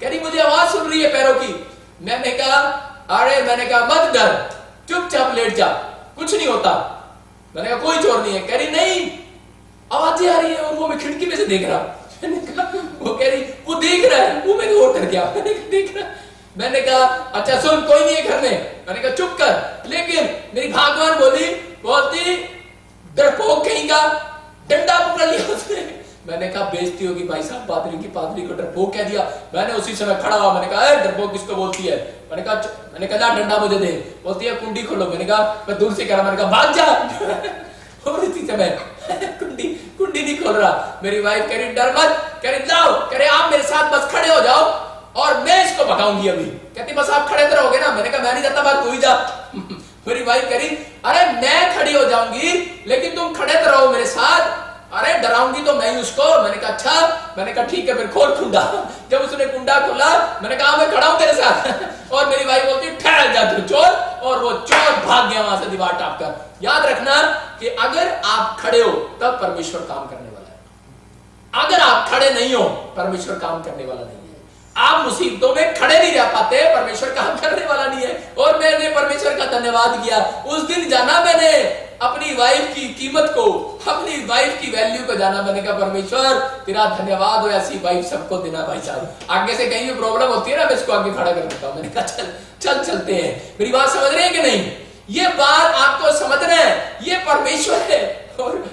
कह रही मुझे आवाज सुन रही है पैरों की। मैंने कहा अरे, मैंने कहा मत डर, चुपचाप लेट जा, कुछ नहीं होता। मैंने कहा कोई चोर नहीं है। कह रही नहीं आवाजें आ रही है और वो मैं खिड़की में से देख रहा। मैंने कहा, वो कह रही वो देख रहा है, वो मैं और कर गया। मैंने कहा देख रहा। मैंने कहा अच्छा सुन, कोई नहीं है घर में। मैंने कहा चुप कर। लेकिन मेरी भागवान बोलती डरपोक कहीं का, डंडा पकड़ लिया उसने। मैंने कहा बेइज्जती होगी भाई साहब, पादरी को डरपोक कह दिया। मैंने उसी समय खड़ा हुआ। मैंने कहा डरपोक किसको बोलती है। मैंने कहा डंडा मुझे दे। बोलती है कुंडी खोलो। मैंने कहा मैं दूर से कह रहा, मैंने कहा भाग जा। और इसी समय कुंडी नहीं खोल रहा। मेरी वाइफ कह रही डर मत, कह रही जाओ, कह रही आप मेरे साथ बस खड़े हो जाओ और मैं इसको भगाऊंगी अभी। कहती बस आप खड़े तो रहोगे ना। मैंने कहा मैं नहीं जाता, बात तू ही जा। मेरी वाइफ कह रही अरे मैं खड़ी हो जाऊंगी लेकिन तुम खड़े तो रहो मेरे साथ। अरे डराऊंगी तो मैं ही उसको। मैंने कहा अच्छा। मैंने कहा ठीक है फिर खोल कुंडा। जब उसने कुंडा खोला, मैंने कहा मैं खड़ा हूं तेरे साथ। और मेरी वाइफ बोलती ठहर जा तू चोर। और वो चोर भाग गया वहां से दीवार टाप कर। याद रखना कि अगर आप खड़े हो तब परमेश्वर काम करने वाला है। अगर आप खड़े नहीं हो परमेश्वर काम करने वाला नहीं है। आप मुसीबतों में खड़े नहीं रह पाते, परमेश्वर काम करने वाला नहीं है। और मैंने परमेश्वर का धन्यवाद किया। उस दिन जाना मैंने अपनी वाइफ की कीमत को, अपनी वाइफ की वैल्यू को जाना। मैंने कहा परमेश्वर तेरा धन्यवाद हो, ऐसी वाइफ सबको देना भाई साहब। आगे से कहीं भी प्रॉब्लम होती है ना, मैं इसको आगे खड़ा कर देता हूं। मैंने कहा चल चलते हैं। मेरी बात समझ रहे हैं कि नहीं। ये बात आपको समझना है, ये परमेश्वर है। और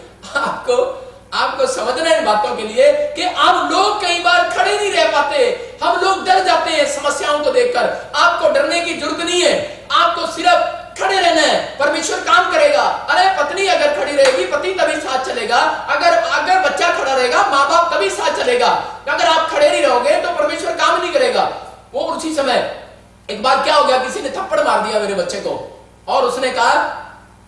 आपको समझना है इन बातों के लिए कि हम लोग कई बार खड़े नहीं रह पाते। हम लोग डर जाते हैं समस्याओं को देखकर। आपको डरने की जरूरत नहीं है, आपको सिर्फ खड़े रहना है, परमेश्वर काम करेगा। अरे पत्नी अगर खड़ी रहेगी पति तभी साथ चलेगा। अगर बच्चा खड़ा रहेगा माँ बाप तभी साथ चलेगा। अगर आप खड़े नहीं रहोगे तो परमेश्वर काम नहीं करेगा। वो उसी समय एक बार क्या हो गया, किसी ने थप्पड़ मार दिया मेरे बच्चे को। और उसने कहा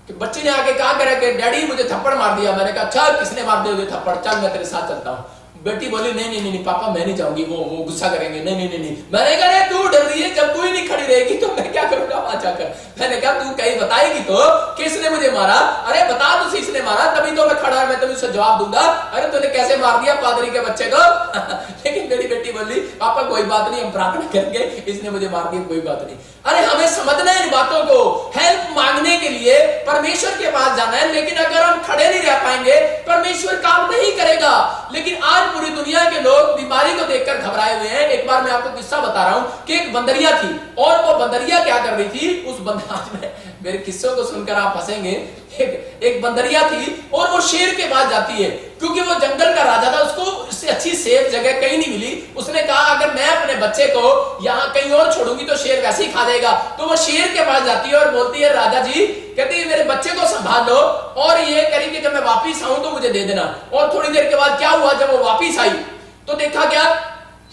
कि बच्चे ने आके कहा करे कि डैडी मुझे थप्पड़ मार दिया। मैंने कहा अच्छा किसने मार दिया तुझे थप्पड़, चल मैं तेरे साथ चलता हूँ। बेटी बोली नहीं पापा मैं नहीं जाऊंगी, वो गुस्सा करेंगे। नहीं। मैंने कहा तू डर रही है, जब तू ही नहीं खड़ी रहेगी तो मैं क्या करूंगा वहां जाकर। मैंने कहा तू कहीं बताएगी तो किसने मुझे मारा। अरे बता तू किसने मारा, तभी तो मैं खड़ा, मैं तभी उससे जवाब दूंगा। अरे तूने कैसे मार दिया पादरी के बच्चे को। लेकिन मेरी बेटी बोली पापा कोई बात नहीं, हम प्रार्थना करेंगे, इसने मुझे मार दिया कोई बात नहीं। अरे हमें समझना है इन बातों को। हेल्प मांगने के लिए परमेश्वर के पास जाना है, लेकिन अगर हम खड़े नहीं रह पाएंगे परमेश्वर काम नहीं करेगा। लेकिन आज पूरी दुनिया के लोग बीमारी को देखकर घबराए हुए हैं। एक बार मैं आपको किस्सा बता रहा हूं कि एक बंदरिया थी और वो बंदरिया क्या कर रही थी। उस बंदरिया में मेरे किस्सों को सुनकर आप हंसेंगे। एक बंदरिया थी और वो शेर के पास जाती है क्योंकि वो जंगल का राजा था, उसको इससे अच्छी सेफ जगह कहीं नहीं मिली। उसने कहा अगर मैं अपने बच्चे को यहाँ कहीं और छोड़ूंगी तो शेर वैसे ही खा जाएगा। तो वो शेर के पास जाती है और बोलती है राजा जी, कहती है मेरे बच्चे को संभाल लो और ये करी कि जब मैं वापिस आऊं तो मुझे दे देना। और थोड़ी देर के बाद क्या हुआ, जब वो वापिस आई तो देखा क्या,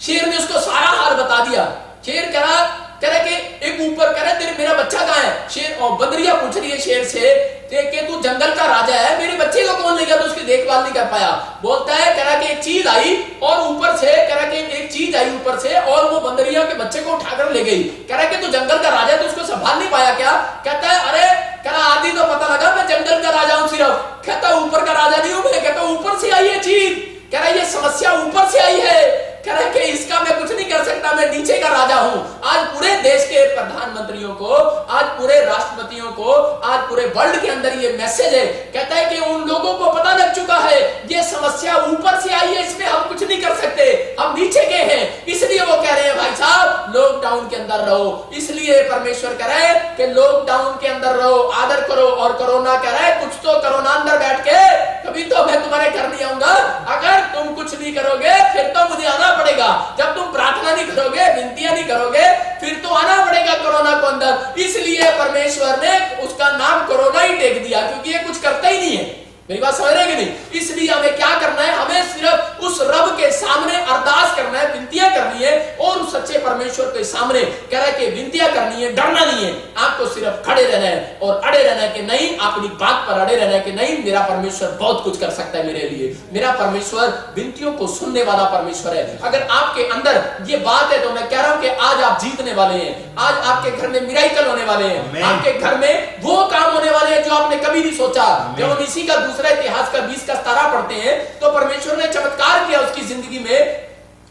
शेर ने उसको सारा हाल बता दिया। शेर कह रहा कि एक ऊपर कह रहा तेरे मेरा बच्चा कहाँ है। शेर और बंदरिया पूछ रही है शेर से कि तू जंगल का राजा है, मेरे बच्चे को कौन ले गया, तो उसकी देखभाल नहीं कर पाया। बोलता है कह रहा कि एक चीज आई और ऊपर से कह रहा कि एक चीज आई ऊपर से और वो बंदरिया के बच्चे को उठाकर ले गई। कह रहा कि तू जंगल का राजा है तो उसको संभाल नहीं पाया क्या। कहता है अरे कह रहा आदि तो पता लगा मैं जंगल का राजा हूं सिर्फ। कहता ऊपर का राजा नहीं हूं मैं। कहता ऊपर से आई है चीज। कह रहा ये समस्या ऊपर से आई है। कह रहा कि इसका मैं कुछ नहीं कर सकता, मैं नीचे का राजा हूं। आज पूरे देश के प्रधानमंत्रियों को, आज पूरे राष्ट्रपतियों को, आज पूरे वर्ल्ड के अंदर ये मैसेज है। कहता है कि उन लोगों को पता लग चुका है ये समस्या ऊपर से आई है, इसमें हम कुछ नहीं कर सकते, हम नीचे के हैं। इसलिए वो कह रहे हैं भाई साहब लॉकडाउन के अंदर रहो। इसलिए परमेश्वर कह रहे हैं कि लॉकडाउन के अंदर रहो, आदर करो। और कोरोना कह रहा है कुछ तो करो ना अंदर बैठ के, कभी तो मैं तुम्हारे घर नहीं आऊंगा। अगर तुम कुछ नहीं करोगे फिर तो मुझे आना पड़ेगा। जब तुम प्रार्थना नहीं करोगे, विनतियां नहीं करोगे, फिर तो आना पड़ेगा कोरोना को अंदर। इसलिए परमेश्वर ने उसका नाम कोरोना ही टेक दिया, क्योंकि ये कुछ करता ही नहीं है। मेरी बात समझ रहे हैं कि नहीं? इसलिए हमें क्या करना है, हमें सिर्फ उस रब के सामने अरदास करना है, विनतियां करनी है। और उस सच्चे परमेश्वर के सामने कह रहा है कि विनतियां करनी है, डरना नहीं है। आपको सिर्फ खड़े रहना है और अड़े रहना है कि नहीं, अपनी बात पर अड़े रहना है कि नहीं, मेरा परमेश्वर बहुत कुछ कर सकता है मेरे लिए। मेरा परमेश्वर विनतियों को सुनने वाला परमेश्वर है। अगर आपके अंदर ये बात है तो मैं कह रहा हूं कि आज आप जीतने वाले हैं। आज आपके घर में मिराकल होने वाले हैं। आपके घर में वो काम होने वाले हैं जो आपने कभी नहीं सोचा। जब हम इसी का दूसरा इतिहास का 20 का तारा पढ़ते हैं तो परमेश्वर ने चमत्कार किया उसकी जिंदगी में।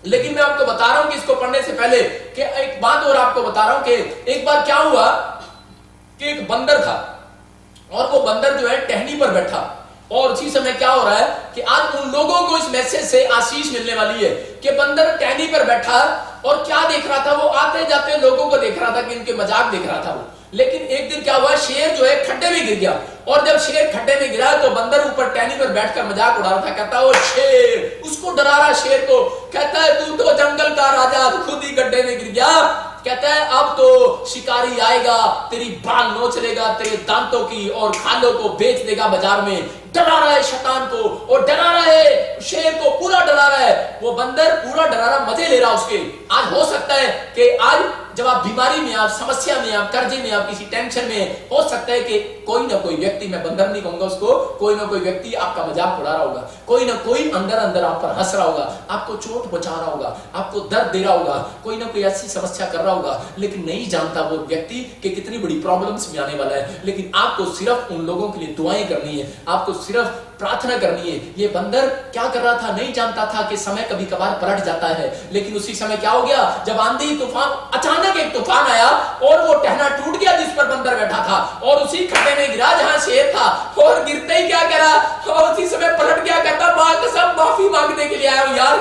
लेकिन मैं आपको बता रहा हूं कि इसको पढ़ने से पहले कि एक बात और आपको बता रहा हूं कि एक बार क्या हुआ कि एक बंदर था और वो बंदर जो है टहनी पर बैठा। और उसी समय क्या हो रहा है कि आज उन लोगों को इस मैसेज से आशीष मिलने वाली है कि बंदर टहनी पर बैठा और क्या देख रहा था, वो आते जाते लोगों को देख रहा था कि इनके मजाक देख रहा था वो। लेकिन एक दिन क्या हुआ, शेर जो है खड्डे में गिर गया। और जब शेर खड्डे में गिरा तो बंदर ऊपर टहनी पर बैठकर मजाक उड़ा रहा था। कहता है वो शेर, उसको डरा रहा शेर को, कहता है तू तो जंगल का राजा, खुद ही गड्ढे में गिर गया। कहता है अब तो शिकारी आएगा, तेरी बाल नोच लेगा, तेरे दांतों की और खालों को बेच देगा बाजार में। डरा रहा है शैतान को और डरा रहा है शेर को, पूरा डरा रहा है। वो बंदर पूरा डरा रहा, मजे ले रहा उसके। आज हो सकता है कि आज जब आप बीमारी में, आप समस्या में, आप कर्जे में, आप किसी टेंशन में, हो सकता है कि कोई ना कोई व्यक्ति, मैं बंदर नहीं कहूंगा उसको, कोई ना कोई व्यक्ति आपका मजाक उड़ा रहा होगा। कोई ना कोई अंदर अंदर आप पर हंस रहा होगा, आपको चोट पहुंचा रहा होगा, आपको दर्द दे रहा होगा, कोई ना कोई ऐसी समस्या कर रहा होगा। लेकिन नहीं जानता वो व्यक्ति कि कितनी बड़ी प्रॉब्लम्स में आने वाला है। लेकिन आपको सिर्फ उन लोगों के लिए दुआएं करनी है, आपको सिर्फ प्रार्थना करनी है। ये बंदर क्या कर रहा था, नहीं जानता था कि समय कभी कभार पलट जाता है। लेकिन उसी समय क्या हो गया, जब आंधी तूफान, अचानक एक तूफान आया और वो टहना टूट गया जिस पर बंदर बैठा था और उसी खड्डे में गिरा जहां शेर था। और गिरते ही क्या करा, और उसी समय पलट गया। कहता मां कसम माफी मांगने के लिए आया हूं यार,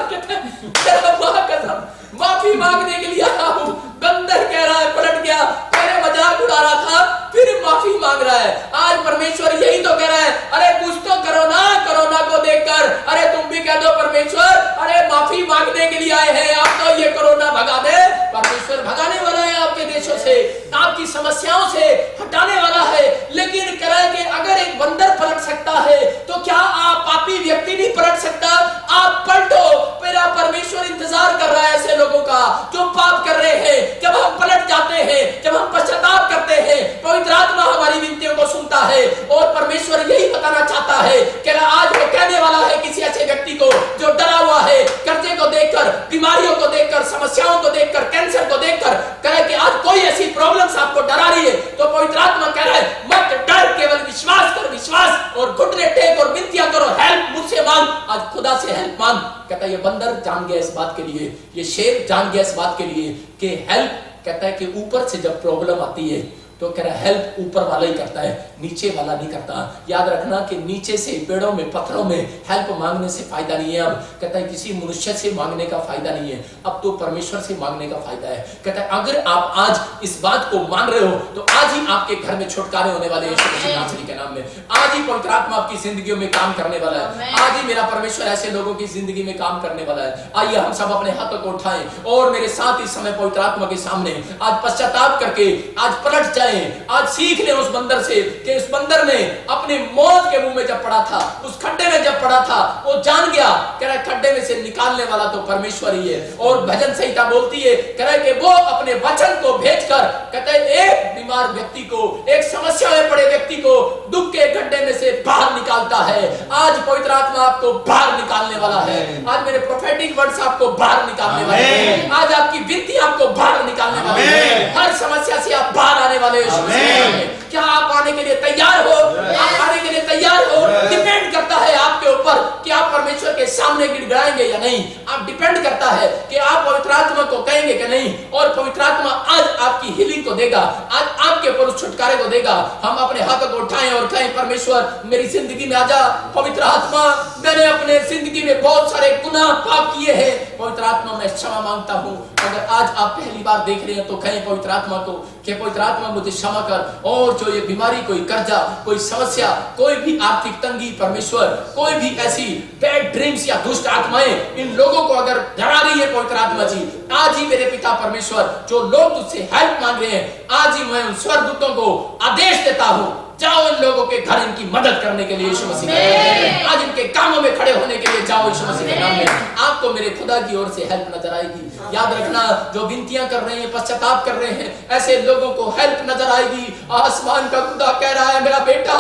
मां कसम माफी मांगने के लिए आया हूं। बंदर कह रहा है पलट गया, मेरे मजाक उड़ा रहा था, फिर माफी मांग रहा है। आज परमेश्वर यही तो कह रहा है, अरे कुछ तो करो ना, कोरोना को देखकर। अरे तुम भी कह दो परमेश्वर, अरे माफी मांगने के लिए आए हैं, आप तो ये कोरोना भगा दे। परमेश्वर भगाने वाला है आपके देशों से, आपकी समस्याओं से हटाने वाला है। लेकिन कह रहा है कि अगर एक बंदर पलट सकता है तो क्या आप पापी व्यक्ति नहीं पलट सकता? आप पलटो, मेरा परमेश्वर इंतजार कर रहा है ऐसे लोगों का जो पाप कर रहे हैं। जब हम पलट जाते हैं, जब हम पश्चाताप करते हैं, पवित्र आत्मा हमारी विनतियों को सुनता है। और परमेश्वर यही बताना चाहता है कि आज वो कहने वाला है किसी ऐसे व्यक्ति को जो डरा हुआ है, कर्जे को देखकर, बीमारियों को देखकर, समस्याओं को देखकर, कैंसर को देखकर, कहे कि आज कोई ऐसी प्रॉब्लम्स आपको डरा रही है तो पवित्र आत्मा कह रहा है मत डर, केवल विश्वास कर, विश्वास और घुटने टेक और विनतियां करो, हेल्प मुझसे मांग, आज खुदा से हेल्प मांग। कहता है ये बंदर जान गया इस बात के लिए, ये शेर जान गया इस बात के लिए कि हेल्प, कहता है कि ऊपर से जब प्रॉब्लम आती है तो कह रहा है हेल्प ऊपर वाला ही करता है, नीचे वाला नहीं करता। याद रखना कि नीचे से, पेड़ों में, पत्थरों में हेल्प मांगने से फायदा नहीं है। अब कहता है किसी मनुष्य से मांगने का फायदा नहीं है, अब तो परमेश्वर से मांगने का फायदा है। कहता है अगर आप आज इस बात को मान रहे हो तो आज ही आपके घर में छुटकारे होने वाले यीशु मसीह नासरी के नाम में। आज ही पवित्र आत्मा आपकी जिंदगियों में काम करने वाला है। आज ही मेरा परमेश्वर ऐसे लोगों की जिंदगी में काम करने वाला है। आइए हम सब अपने हाथों को उठाएं और मेरे साथ इस समय पवित्र आत्मा के सामने आज पश्चाताप करके आज पलट जाए। आज सीख ले उस बंदर से कि उस बंदर ने अपने मौत के मुंह में जब पड़ा था, उस खड्डे में जब पड़ा था, वो जान गया कह रहा है खड्डे में से निकालने वाला तो परमेश्वर ही है। और भजन संहिता बोलती है, कह रहा है कि वो अपने वचन को भेजकर, कहता है एक बीमार व्यक्ति को, एक समस्या में पड़े व्यक्ति को दुख के गड्ढे में से बाहर निकालता है। आज पवित्र आत्मा आपको बाहर निकालने वाला है। आज मेरे प्रोफेटिक वर्ड्स आपको बाहर निकालने वाले हैं। आज आपकी विनती आपको बाहर निकालने वाली है। हर समस्या से आप बाहर आने वाले हैं। क्या आप आने के लिए तैयार हो? आप आने के लिए तैयार हो? डिपेंड करता है आपके ऊपर कि आप परमेश्वर के सामने गिड़गिड़ाएंगे या नहीं। आप डिपेंड करता है कि आप पवित्र आत्मा को कहेंगे कि नहीं। और पवित्र आत्मा आज आपकी हीलिंग को देगा, आज आपके ऊपर उस छुटकारे को देगा। हम अपने हाथों को उठाएं और कहें परमेश्वर मेरी जिंदगी में आजा। पवित्र आत्मा मैंने अपने जिंदगी में बहुत सारे गुनाह पाप किए हैं, पवित्र आत्मा मैं क्षमा मांगता हूँ। अगर आज आप पहली बार देख रहे हैं तो कहें पवित्र आत्मा को कि पवित्र आत्मा मुझे क्षमा कर। और जो ये बीमारी, कोई कर्जा, कोई समस्या, कोई भी आर्थिक तंगी परमेश्वर, कोई भी ऐसी बैड ड्रीम्स या दुष्ट आत्माएं इन लोगों को अगर डरा रही है पवित्र आत्मा जी, आज ही मेरे पिता परमेश्वर जो लोग तुझसे हेल्प मांग रहे हैं, आज ही मैं उन स्वर्गदूतों को आदेश देता हूँ, जाओ इन लोगों के घर इनकी मदद करने के लिए यीशु मसीह के नाम में। आज इनके कामों में खड़े होने के लिए जाओ यीशु मसीह के नाम में। आपको मेरे खुदा की ओर से हेल्प नजर आएगी। याद रखना, जो विनतियां कर रहे हैं, पश्चाताप कर रहे हैं, ऐसे लोगों को हेल्प नजर आएगी। आसमान का खुदा कह रहा है मेरा बेटा,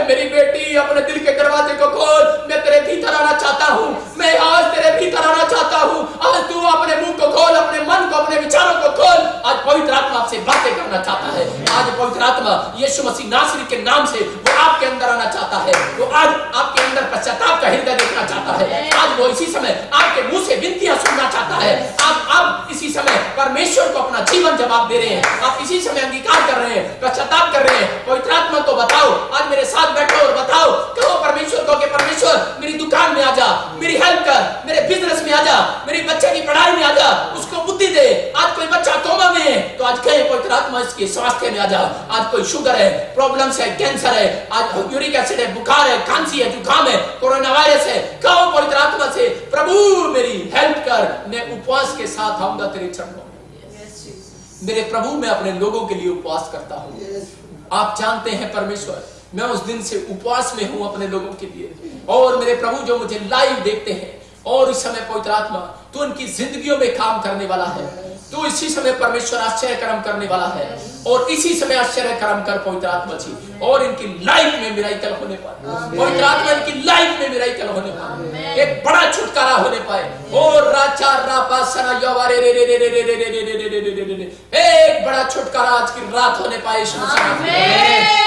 मेरी बेटी, अपने दिल के दरवाजे को खोल, मैं तेरे भीतर आना चाहता हूँ, मैं आज तेरे भीतर आना चाहता हूँ। आज तू अपने मुंह को खोल, अपने मन को, अपने विचारों को खोल। आज पवित्र आत्मा आपसे बातें करना चाहता है। आज पवित्र आत्मा यीशु मसीह नासरी के नाम से वो आपके अंदर आना चाहता है। वो आज आपके अंदर पश्चाताप का हृदय देखना चाहता है। आज वो इसी समय आपके मुंह से विनतियां सुनना चाहता है। आप इसी समय परमेश्वर को अपना जीवन जवाब दे रहे हैं। आप इसी समय अंगीकार कर रहे हैं, पश्चाताप कर रहे हैं। पवित्र आत्मा को बताओ, आज मेरे साथ बैठो और बताओ, कहो परमेश्वर को कि परमेश्वर मेरी दुकान में आजा, मेरी हेल्प कर, मेरे बिजनेस में आजा, मेरी बच्चे की पढ़ाई में आजा, उसको बुद्धि दे। आज कोई बच्चा कोमा में है तो आज कहे पवित्र आत्मा इसके स्वास्थ्य में आजा। आज कोई शुगर है, प्रॉब्लम्स है, कैंसर है, आज यूरिक एसिड है, बुखार है, खांसी है, जुकाम है, कोरोना वायरस है, कहो पवित्र आत्मा से प्रभु मेरी हेल्प कर। मैं उपवास के साथ आऊंगा तेरे चरणों में। मेरे प्रभु मैं अपने लोगों के लिए उपवास करता हूँ। आप जानते हैं परमेश्वर, मैं उस दिन से उपवास में हूं अपने लोगों के लिए। और मेरे प्रभु जो मुझे लाइव देखते हैं, और इस समय पवित्र आत्मा तू उनकी जिंदगियों में काम करने वाला है। तू इसी समय परमेश्वर आश्चर्य कर्म करने वाला है। और इसी समय आश्चर्य कर्म कर पवित्र आत्मा जी, और इनकी लाइफ में मिराकल होने पाए। पवित्र आत्मा इनकी लाइफ में मिराकल होने पाए, एक बड़ा छुटकारा होने पाए। और राजा रापासना यवारे रे रे रे रे रे रे रे रे रे रे रे रे रे एक बड़ा छुटकारा आज की रात होने पाए यीशु मसीह।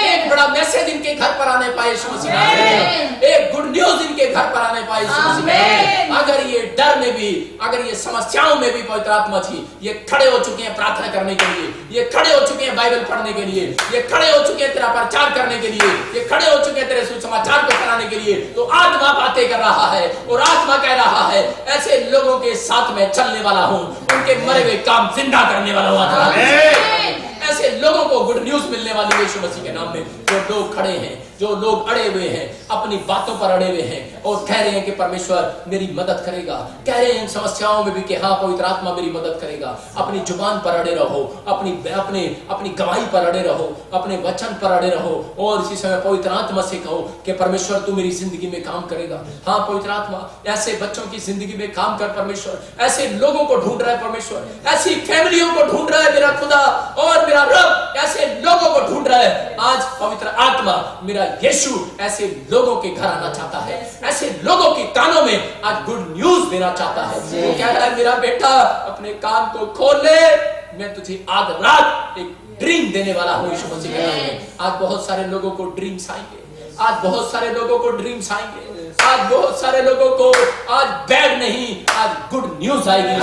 एक बड़ा मैसेज इनके घर पर आने पाए यीशु मसीह। एक गुड न्यूज इनके घर पर आने पाए यीशु मसीह। अगर ये डर में भी, अगर ये समस्याओं में भी पवित्र आत्मा जी ये खड़े हो चुके हैं प्रार्थना करने के लिए, ये खड़े हो चुके हैं बाइबल पढ़ने के लिए, ये खड़े हो चुके हैं तेरा प्रचार करने के लिए, ये खड़े हो चुके हैं तेरे सुसमाचार को फैलाने के लिए, तो आत्मा बातें कर रहा है और आत्मा कह रहा है ऐसे लोगों के साथ मैं चलने वाला हूं, उनके मरे हुए काम जिंदा करने वाला हूं। ऐसे लोगों को गुड न्यूज मिलने वाली है यीशु मसीह के नाम में। जो लोग खड़े हैं, जो लोग अड़े हुए हैं, अपनी बातों पर अड़े हुए हैं और कह रहे हैं कि परमेश्वर मेरी मदद करेगा, कह रहे हैं इन समस्याओं में भी कि हाँ पवित्र आत्मा मेरी मदद करेगा। अपनी जुबान पर अड़े रहो, अपनी गवाही पर अड़े रहो, अपने वचन पर अड़े रहो और इसी समय पवित्र आत्मा से कहो कि परमेश्वर तू मेरी जिंदगी में काम करेगा। हाँ पवित्र आत्मा ऐसे बच्चों की जिंदगी में काम कर परमेश्वर, ऐसे लोगों को ढूंढ रहा है परमेश्वर, ऐसी फैमिलियों को ढूंढ रहा है मेरा खुदा और मेरा रब, ऐसे लोगों को ढूंढ रहा है। आज पवित्र आत्मा मेरा यीशु ऐसे लोगों के घर आना चाहता है, ऐसे लोगों के कानों में आज गुड न्यूज देना चाहता है। वो कह रहा है मेरा बेटा अपने कान को खोल ले, मैं तुझे आज रात एक ड्रीम देने वाला हूं यीशु मसीह के नाम में। आज बहुत सारे लोगों को ड्रीम्स आएंगे, आज बहुत सारे लोगों को ड्रीम्स आएंगे, आज बहुत सारे लोगों को आज बैड नहीं, आज गुड न्यूज आएगी।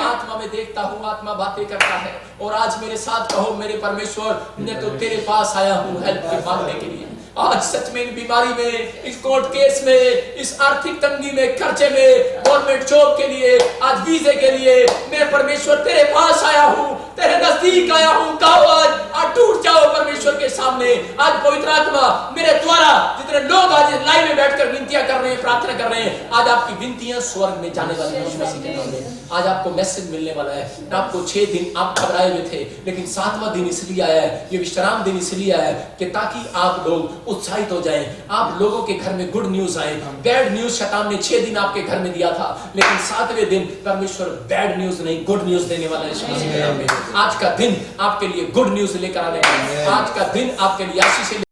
आत्मा में देखता हूँ, आत्मा बातें करता है और आज मेरे साथ कहो मेरे परमेश्वर मैं तो तेरे पास आया हूँ हेल्प के मांगने के लिए। आज सच में बीमारी में, इस कोर्ट केस में, इस आर्थिक तंगी में, खर्चे में, गवर्नमेंट जॉब के लिए, आज वीजे के लिए मैं परमेश्वर तेरे पास आया हूँ, तेरे नजदीक आया हूँ। कहो आज टूट जाओ परमेश्वर के सामने। आज पवित्र आत्मा मेरे द्वारा जितने लोग आज लाइव में बैठकर विनतियां कर रहे हैं, प्रार्थना कर रहे हैं, आज आपकी विनतियां स्वर्ग में जाने वाली है यीशु मसीह के नाम में। आज आपको मैसेज मिलने वाला है। आपको 6 दिन आप घबराए हुए थे, लेकिन 7वां दिन इसलिए आया है, ये विश्राम दिन इसलिए आया है कि ताकि आप लोग उत्साहित हो जाएं, आप लोगों के घर में गुड न्यूज आए। बैड न्यूज शैतान ने 6 दिन आपके घर में दिया था, लेकिन 7वें दिन परमेश्वर बैड न्यूज नहीं गुड न्यूज देने वाला है यीशु मसीह के नाम में। आज का दिन आपके लिए गुड न्यूज लेकर आने वाला है। आज का दिन आपके लिए आशीष